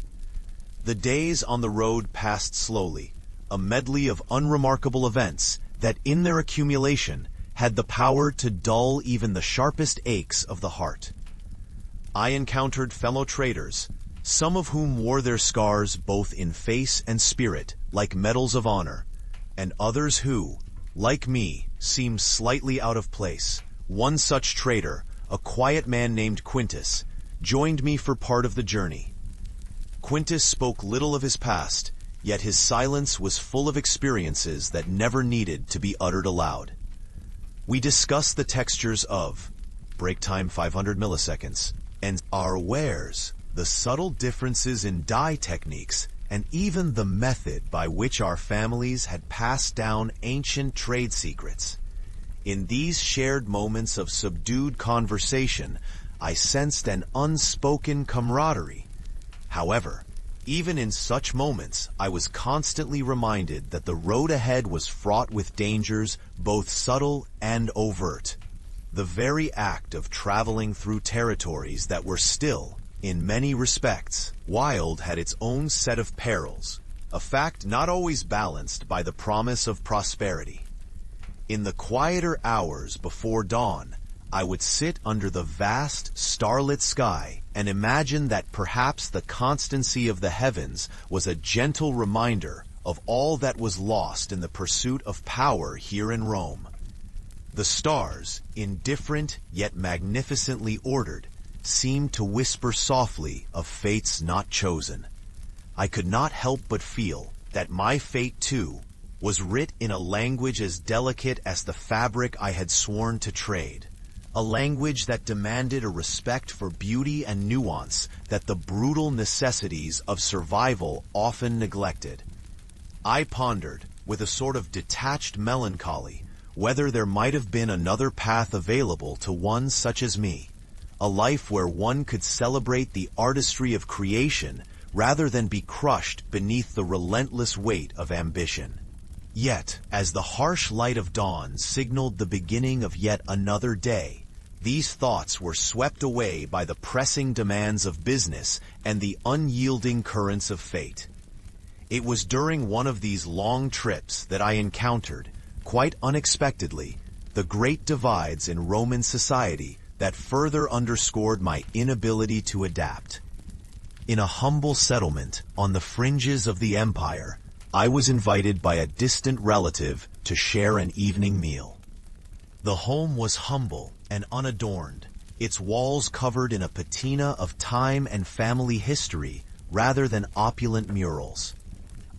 The days on the road passed slowly, a medley of unremarkable events that in their accumulation had the power to dull even the sharpest aches of the heart. I encountered fellow traders, some of whom wore their scars both in face and spirit like medals of honor, and others who, like me, seemed slightly out of place. One such trader, a quiet man named Quintus, joined me for part of the journey. Quintus spoke little of his past, yet his silence was full of experiences that never needed to be uttered aloud. We discussed the textures of break time 500 milliseconds and our wares, the subtle differences in dye techniques, and even the method by which our families had passed down ancient trade secrets. In these shared moments of subdued conversation, I sensed an unspoken camaraderie. However, even in such moments, I was constantly reminded that the road ahead was fraught with dangers, both subtle and overt. The very act of traveling through territories that were still, in many respects, wild had its own set of perils, a fact not always balanced by the promise of prosperity. In the quieter hours before dawn, I would sit under the vast, starlit sky and imagine that perhaps the constancy of the heavens was a gentle reminder of all that was lost in the pursuit of power here in Rome. The stars, indifferent yet magnificently ordered, seemed to whisper softly of fates not chosen. I could not help but feel that my fate, too, was writ in a language as delicate as the fabric I had sworn to trade, a language that demanded a respect for beauty and nuance that the brutal necessities of survival often neglected. I pondered, with a sort of detached melancholy, whether there might have been another path available to one such as me, a life where one could celebrate the artistry of creation rather than be crushed beneath the relentless weight of ambition. Yet, as the harsh light of dawn signaled the beginning of yet another day, these thoughts were swept away by the pressing demands of business and the unyielding currents of fate. It was during one of these long trips that I encountered, quite unexpectedly, the great divides in Roman society that further underscored my inability to adapt. In a humble settlement on the fringes of the empire, I was invited by a distant relative to share an evening meal. The home was humble and unadorned, its walls covered in a patina of time and family history rather than opulent murals.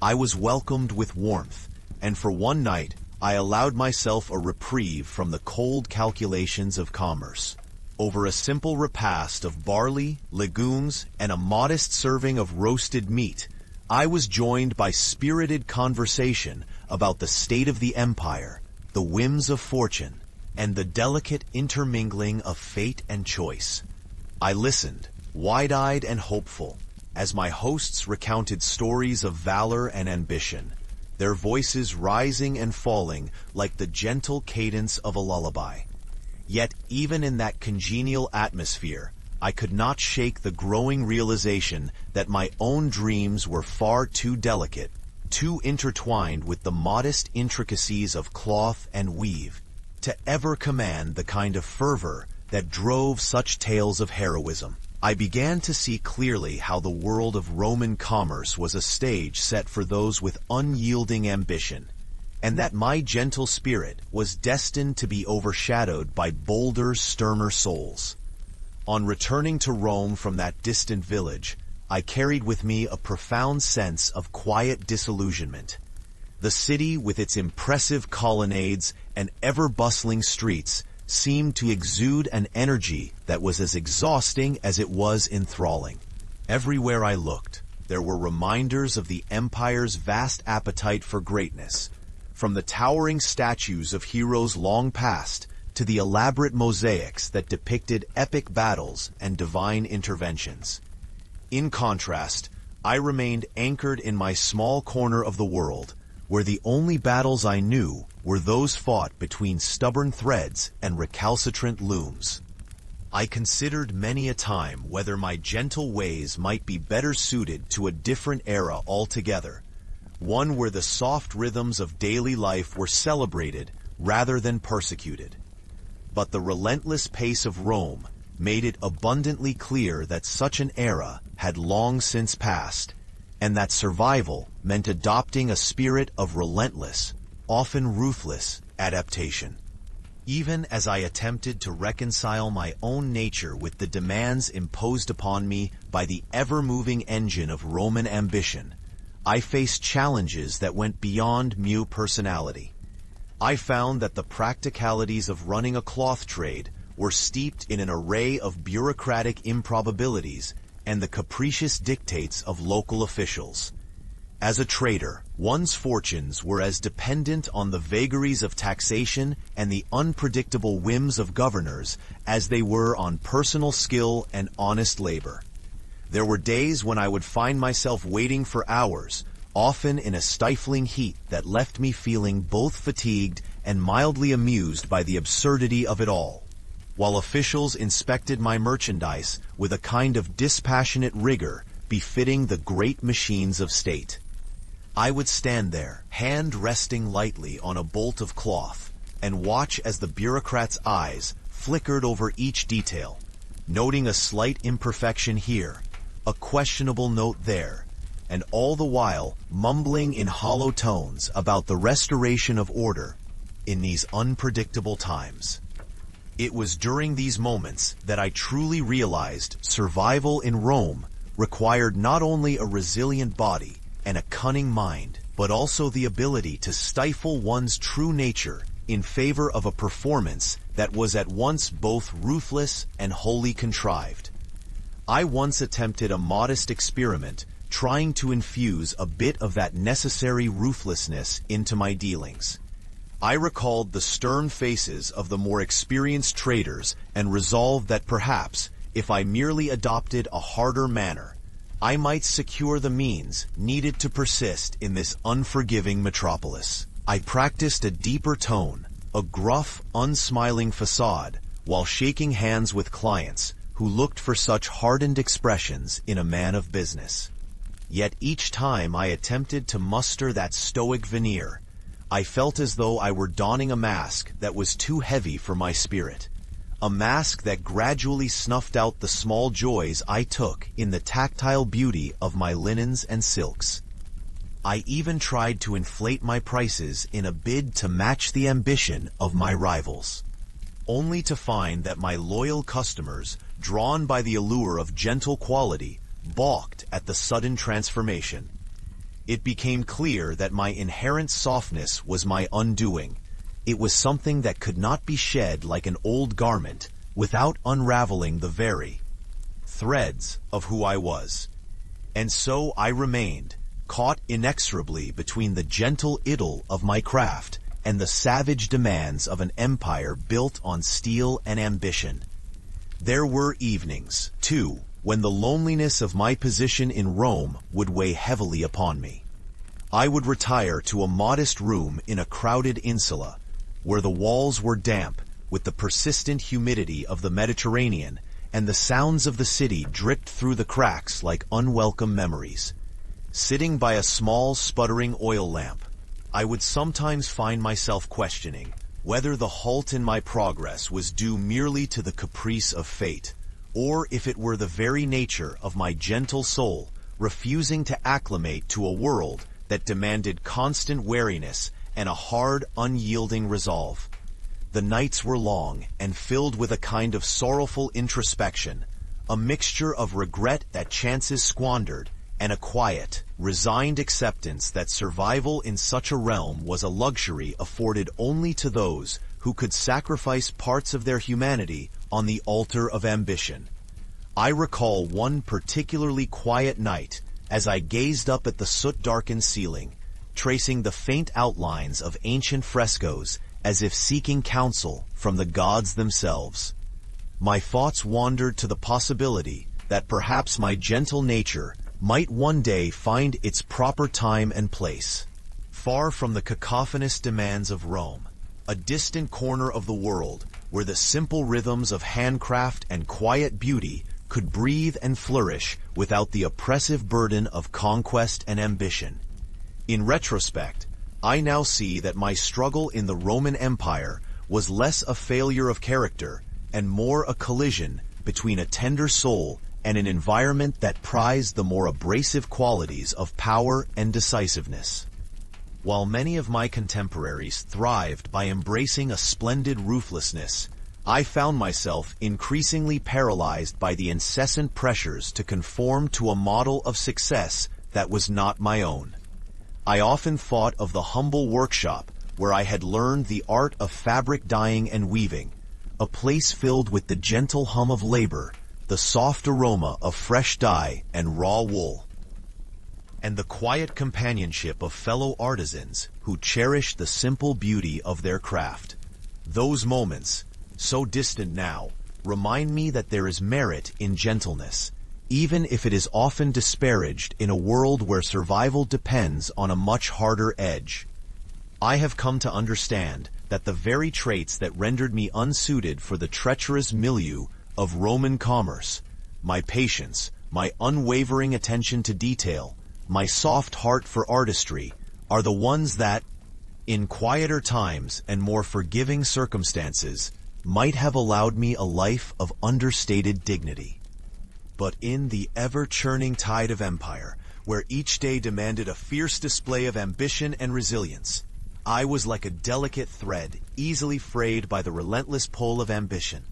I was welcomed with warmth, and for one night I allowed myself a reprieve from the cold calculations of commerce. Over a simple repast of barley, legumes, and a modest serving of roasted meat, I was joined by spirited conversation about the state of the empire, the whims of fortune, and the delicate intermingling of fate and choice. I listened, wide-eyed and hopeful, as my hosts recounted stories of valor and ambition, their voices rising and falling like the gentle cadence of a lullaby. Yet even in that congenial atmosphere, I could not shake the growing realization that my own dreams were far too delicate, too intertwined with the modest intricacies of cloth and weave, to ever command the kind of fervor that drove such tales of heroism. I began to see clearly how the world of Roman commerce was a stage set for those with unyielding ambition, and that my gentle spirit was destined to be overshadowed by bolder, sterner souls. On returning to Rome from that distant village, I carried with me a profound sense of quiet disillusionment. The city, with its impressive colonnades and ever-bustling streets, seemed to exude an energy that was as exhausting as it was enthralling. Everywhere I looked, there were reminders of the empire's vast appetite for greatness, from the towering statues of heroes long past to the elaborate mosaics that depicted epic battles and divine interventions. In contrast, I remained anchored in my small corner of the world, where the only battles I knew were those fought between stubborn threads and recalcitrant looms. I considered many a time whether my gentle ways might be better suited to a different era altogether, one where the soft rhythms of daily life were celebrated rather than persecuted. But the relentless pace of Rome made it abundantly clear that such an era had long since passed, and that survival meant adopting a spirit of relentless, often ruthless, adaptation. Even as I attempted to reconcile my own nature with the demands imposed upon me by the ever-moving engine of Roman ambition, I faced challenges that went beyond mere personality. I found that the practicalities of running a cloth trade were steeped in an array of bureaucratic improbabilities and the capricious dictates of local officials. As a trader, one's fortunes were as dependent on the vagaries of taxation and the unpredictable whims of governors as they were on personal skill and honest labor. There were days when I would find myself waiting for hours, often in a stifling heat that left me feeling both fatigued and mildly amused by the absurdity of it all, while officials inspected my merchandise with a kind of dispassionate rigor befitting the great machines of state. I would stand there, hand resting lightly on a bolt of cloth, and watch as the bureaucrat's eyes flickered over each detail, noting a slight imperfection here, a questionable note there, and all the while mumbling in hollow tones about the restoration of order in these unpredictable times. It was during these moments that I truly realized survival in Rome required not only a resilient body and a cunning mind, but also the ability to stifle one's true nature in favor of a performance that was at once both ruthless and wholly contrived. I once attempted a modest experiment trying to infuse a bit of that necessary ruthlessness into my dealings. I recalled the stern faces of the more experienced traders and resolved that perhaps, if I merely adopted a harder manner, I might secure the means needed to persist in this unforgiving metropolis. I practiced a deeper tone, a gruff, unsmiling facade, while shaking hands with clients who looked for such hardened expressions in a man of business. Yet each time I attempted to muster that stoic veneer, I felt as though I were donning a mask that was too heavy for my spirit, a mask that gradually snuffed out the small joys I took in the tactile beauty of my linens and silks. I even tried to inflate my prices in a bid to match the ambition of my rivals, only to find that my loyal customers, drawn by the allure of gentle quality, balked at the sudden transformation. It became clear that my inherent softness was my undoing. It was something that could not be shed like an old garment without unraveling the very threads of who I was. And so I remained, caught inexorably between the gentle idyll of my craft and the savage demands of an empire built on steel and ambition. There were evenings, too, when the loneliness of my position in Rome would weigh heavily upon me. I would retire to a modest room in a crowded insula, where the walls were damp with the persistent humidity of the Mediterranean, and the sounds of the city dripped through the cracks like unwelcome memories. Sitting by a small sputtering oil lamp, I would sometimes find myself questioning whether the halt in my progress was due merely to the caprice of fate, or if it were the very nature of my gentle soul refusing to acclimate to a world that demanded constant wariness and a hard, unyielding resolve. The nights were long and filled with a kind of sorrowful introspection, a mixture of regret that chances squandered and a quiet, resigned acceptance that survival in such a realm was a luxury afforded only to those who could sacrifice parts of their humanity on the altar of ambition. I recall one particularly quiet night as I gazed up at the soot-darkened ceiling, tracing the faint outlines of ancient frescoes as if seeking counsel from the gods themselves. My thoughts wandered to the possibility that perhaps my gentle nature might one day find its proper time and place. Far from the cacophonous demands of Rome, a distant corner of the world where the simple rhythms of handcraft and quiet beauty could breathe and flourish without the oppressive burden of conquest and ambition. In retrospect, I now see that my struggle in the Roman Empire was less a failure of character and more a collision between a tender soul and an environment that prized the more abrasive qualities of power and decisiveness. While many of my contemporaries thrived by embracing a splendid ruthlessness, I found myself increasingly paralyzed by the incessant pressures to conform to a model of success that was not my own. I often thought of the humble workshop where I had learned the art of fabric dyeing and weaving, a place filled with the gentle hum of labor, the soft aroma of fresh dye and raw wool, and the quiet companionship of fellow artisans who cherished the simple beauty of their craft. Those moments, so distant now, remind me that there is merit in gentleness, even if it is often disparaged in a world where survival depends on a much harder edge. I have come to understand that the very traits that rendered me unsuited for the treacherous milieu of Roman commerce, my patience, my unwavering attention to detail, my soft heart for artistry, are the ones that, in quieter times and more forgiving circumstances, might have allowed me a life of understated dignity. But in the ever-churning tide of empire, where each day demanded a fierce display of ambition and resilience, I was like a delicate thread easily frayed by the relentless pull of ambition.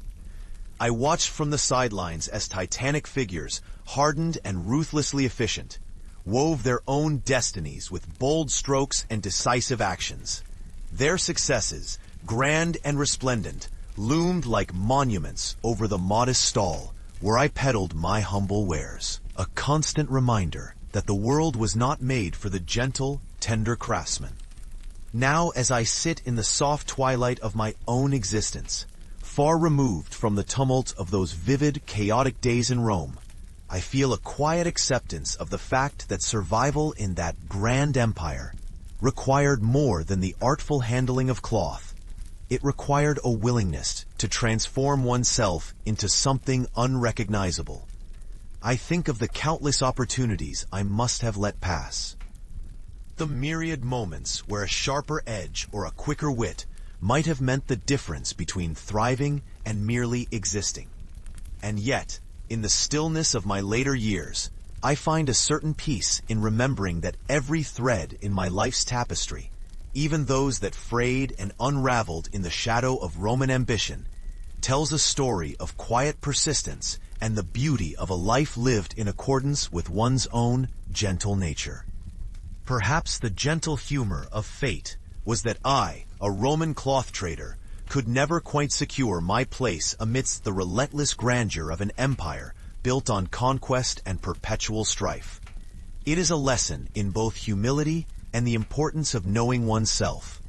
I watched from the sidelines as titanic figures, hardened and ruthlessly efficient, wove their own destinies with bold strokes and decisive actions. Their successes, grand and resplendent, loomed like monuments over the modest stall where I peddled my humble wares, a constant reminder that the world was not made for the gentle, tender craftsman. Now, as I sit in the soft twilight of my own existence, far removed from the tumult of those vivid, chaotic days in Rome, I feel a quiet acceptance of the fact that survival in that grand empire required more than the artful handling of cloth. It required a willingness to transform oneself into something unrecognizable. I think of the countless opportunities I must have let pass. The myriad moments where a sharper edge or a quicker wit might have meant the difference between thriving and merely existing. And yet, in the stillness of my later years, I find a certain peace in remembering that every thread in my life's tapestry, even those that frayed and unraveled in the shadow of Roman ambition, tells a story of quiet persistence and the beauty of a life lived in accordance with one's own gentle nature. Perhaps the gentle humor of fate was that I, a Roman cloth trader, could never quite secure my place amidst the relentless grandeur of an empire built on conquest and perpetual strife. It is a lesson in both humility and the importance of knowing oneself.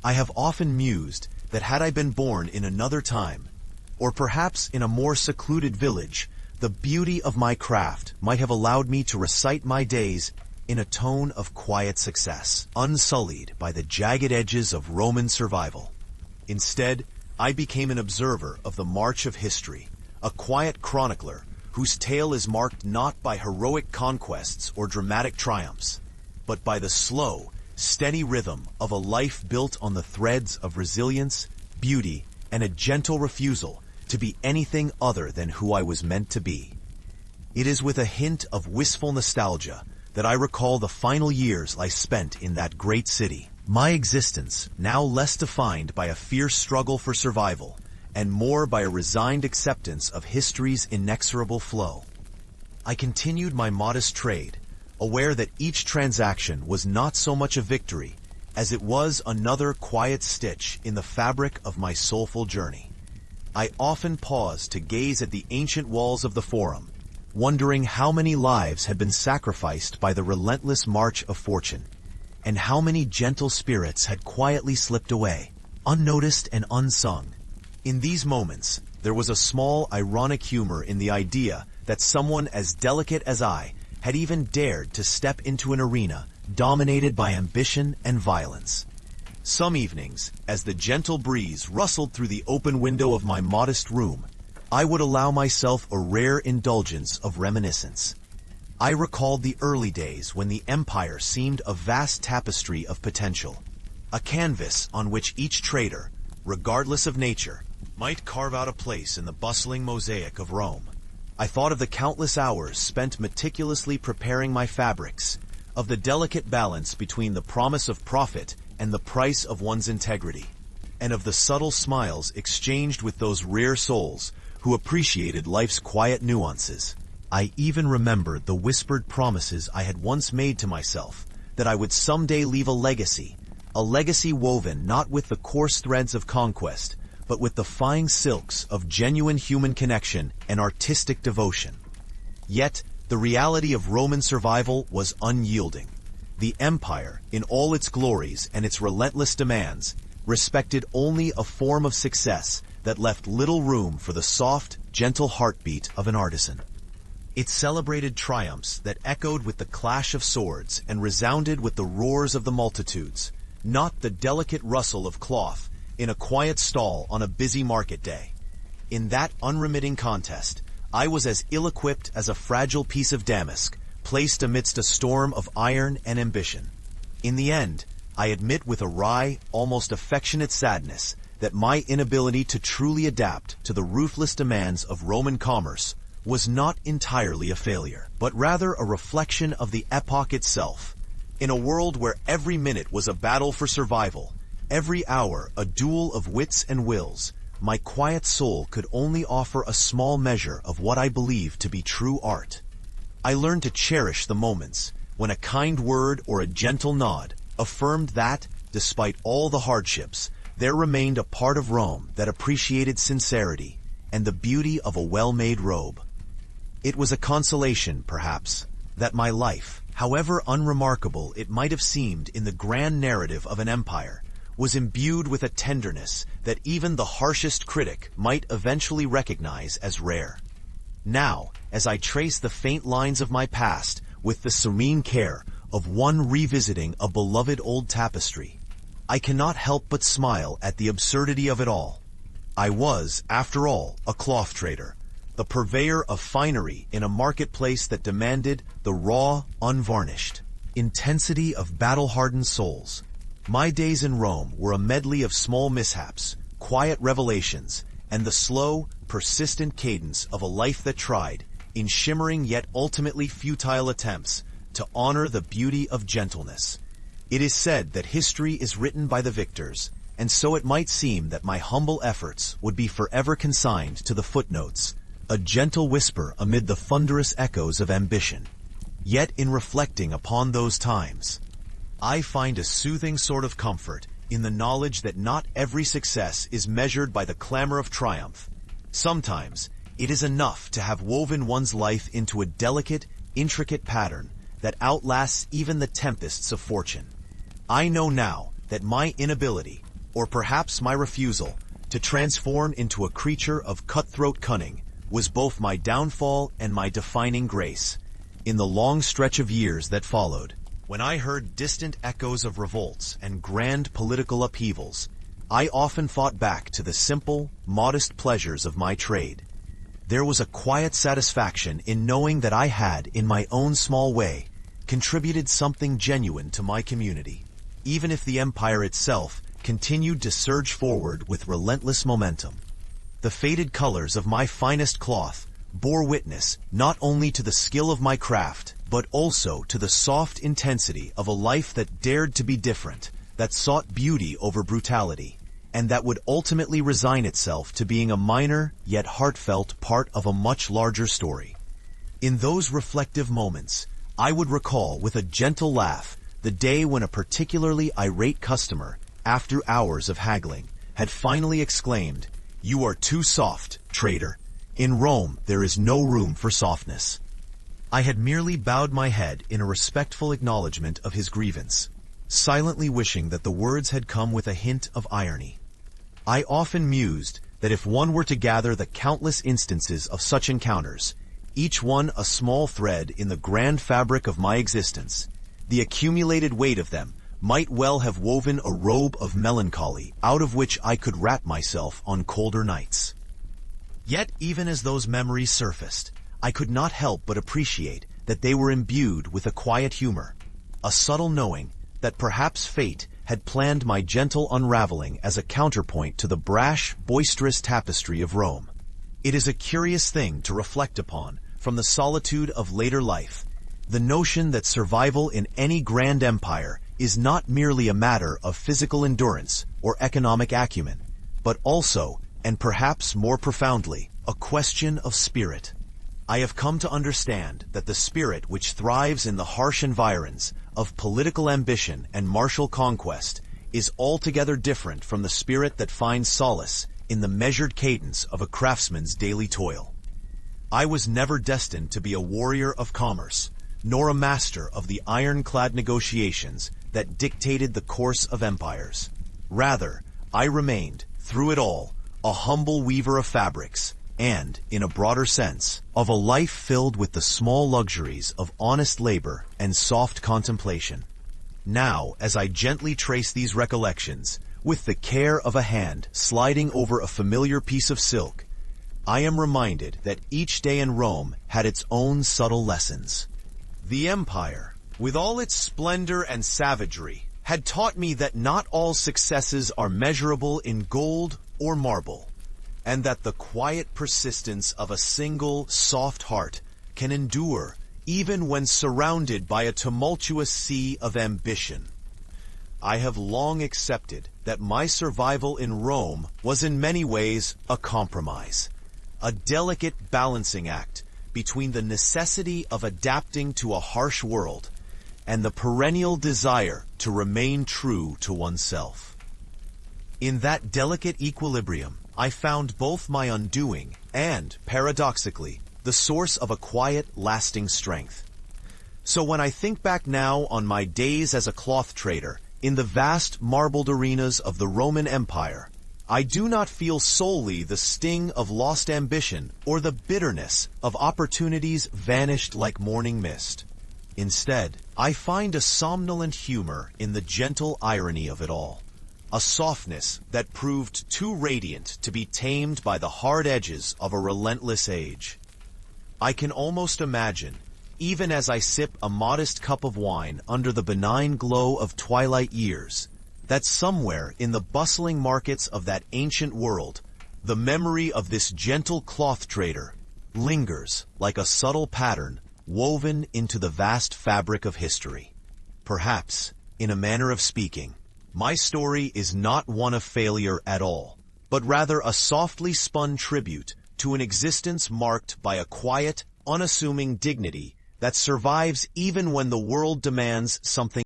I have often mused that had I been born in another time, or perhaps in a more secluded village, the beauty of my craft might have allowed me to recite my days in a tone of quiet success, unsullied by the jagged edges of Roman survival. Instead, I became an observer of the march of history, a quiet chronicler whose tale is marked not by heroic conquests or dramatic triumphs, but by the slow, steady rhythm of a life built on the threads of resilience, beauty, and a gentle refusal to be anything other than who I was meant to be. It is with a hint of wistful nostalgia that I recall the final years I spent in that great city, my existence now less defined by a fierce struggle for survival and more by a resigned acceptance of history's inexorable flow. I continued my modest trade, aware that each transaction was not so much a victory as it was another quiet stitch in the fabric of my soulful journey. I often paused to gaze at the ancient walls of the Forum, wondering how many lives had been sacrificed by the relentless march of fortune, and how many gentle spirits had quietly slipped away, unnoticed and unsung. In these moments, there was a small ironic humor in the idea that someone as delicate as I had even dared to step into an arena dominated by ambition and violence. Some evenings, as the gentle breeze rustled through the open window of my modest room, I would allow myself a rare indulgence of reminiscence. I recalled the early days when the empire seemed a vast tapestry of potential, a canvas on which each trader, regardless of nature, might carve out a place in the bustling mosaic of Rome. I thought of the countless hours spent meticulously preparing my fabrics, of the delicate balance between the promise of profit and the price of one's integrity, and of the subtle smiles exchanged with those rare souls who appreciated life's quiet nuances. I even remembered the whispered promises I had once made to myself that I would someday leave a legacy woven not with the coarse threads of conquest, but with the fine silks of genuine human connection and artistic devotion. Yet, the reality of Roman survival was unyielding. The empire, in all its glories and its relentless demands, respected only a form of success that left little room for the soft, gentle heartbeat of an artisan. It celebrated triumphs that echoed with the clash of swords and resounded with the roars of the multitudes, not the delicate rustle of cloth in a quiet stall on a busy market day. In that unremitting contest, I was as ill-equipped as a fragile piece of damask, placed amidst a storm of iron and ambition. In the end, I admit with a wry, almost affectionate sadness, that my inability to truly adapt to the ruthless demands of Roman commerce was not entirely a failure, but rather a reflection of the epoch itself. In a world where every minute was a battle for survival, every hour a duel of wits and wills, my quiet soul could only offer a small measure of what I believed to be true art. I learned to cherish the moments when a kind word or a gentle nod affirmed that, despite all the hardships, there remained a part of Rome that appreciated sincerity and the beauty of a well-made robe. It was a consolation, perhaps, that my life, however unremarkable it might have seemed in the grand narrative of an empire, was imbued with a tenderness that even the harshest critic might eventually recognize as rare. Now, as I trace the faint lines of my past with the serene care of one revisiting a beloved old tapestry, I cannot help but smile at the absurdity of it all. I was, after all, a cloth trader, the purveyor of finery in a marketplace that demanded the raw, unvarnished intensity of battle-hardened souls. My days in Rome were a medley of small mishaps, quiet revelations, and the slow, persistent cadence of a life that tried, in shimmering yet ultimately futile attempts, to honor the beauty of gentleness. It is said that history is written by the victors, and so it might seem that my humble efforts would be forever consigned to the footnotes, a gentle whisper amid the thunderous echoes of ambition. Yet in reflecting upon those times, I find a soothing sort of comfort in the knowledge that not every success is measured by the clamor of triumph. Sometimes, it is enough to have woven one's life into a delicate, intricate pattern that outlasts even the tempests of fortune. I know now that my inability, or perhaps my refusal, to transform into a creature of cutthroat cunning was both my downfall and my defining grace. In the long stretch of years that followed, when I heard distant echoes of revolts and grand political upheavals, I often thought back to the simple, modest pleasures of my trade. There was a quiet satisfaction in knowing that I had, in my own small way, contributed something genuine to my community, even if the empire itself continued to surge forward with relentless momentum. The faded colors of my finest cloth bore witness not only to the skill of my craft, but also to the soft intensity of a life that dared to be different, that sought beauty over brutality, and that would ultimately resign itself to being a minor yet heartfelt part of a much larger story. In those reflective moments, I would recall with a gentle laugh the day when a particularly irate customer, after hours of haggling, had finally exclaimed, "You are too soft, trader. In Rome, there is no room for softness." I had merely bowed my head in a respectful acknowledgement of his grievance, silently wishing that the words had come with a hint of irony. I often mused that if one were to gather the countless instances of such encounters, each one a small thread in the grand fabric of my existence, the accumulated weight of them might well have woven a robe of melancholy out of which I could wrap myself on colder nights. Yet even as those memories surfaced, I could not help but appreciate that they were imbued with a quiet humor, a subtle knowing that perhaps fate had planned my gentle unraveling as a counterpoint to the brash, boisterous tapestry of Rome. It is a curious thing to reflect upon from the solitude of later life, the notion that survival in any grand empire is not merely a matter of physical endurance or economic acumen, but also, and perhaps more profoundly, a question of spirit. I have come to understand that the spirit which thrives in the harsh environs of political ambition and martial conquest is altogether different from the spirit that finds solace in the measured cadence of a craftsman's daily toil. I was never destined to be a warrior of commerce, nor a master of the ironclad negotiations that dictated the course of empires. Rather, I remained, through it all, a humble weaver of fabrics, and, in a broader sense, of a life filled with the small luxuries of honest labor and soft contemplation. Now, as I gently trace these recollections, with the care of a hand sliding over a familiar piece of silk, I am reminded that each day in Rome had its own subtle lessons. The empire, with all its splendor and savagery, had taught me that not all successes are measurable in gold or marble, and that the quiet persistence of a single, soft heart can endure even when surrounded by a tumultuous sea of ambition. I have long accepted that my survival in Rome was in many ways a compromise, a delicate balancing act between the necessity of adapting to a harsh world and the perennial desire to remain true to oneself. In that delicate equilibrium, I found both my undoing and, paradoxically, the source of a quiet, lasting strength. So when I think back now on my days as a cloth trader in the vast marbled arenas of the Roman Empire, I do not feel solely the sting of lost ambition or the bitterness of opportunities vanished like morning mist. Instead, I find a somnolent humor in the gentle irony of it all, a softness that proved too radiant to be tamed by the hard edges of a relentless age. I can almost imagine, even as I sip a modest cup of wine under the benign glow of twilight years, that somewhere in the bustling markets of that ancient world, The memory of this gentle cloth trader lingers like a subtle pattern woven into the vast fabric of history. Perhaps, in a manner of speaking, my story is not one of failure at all, but rather a softly spun tribute to an existence marked by a quiet, unassuming dignity that survives even when the world demands something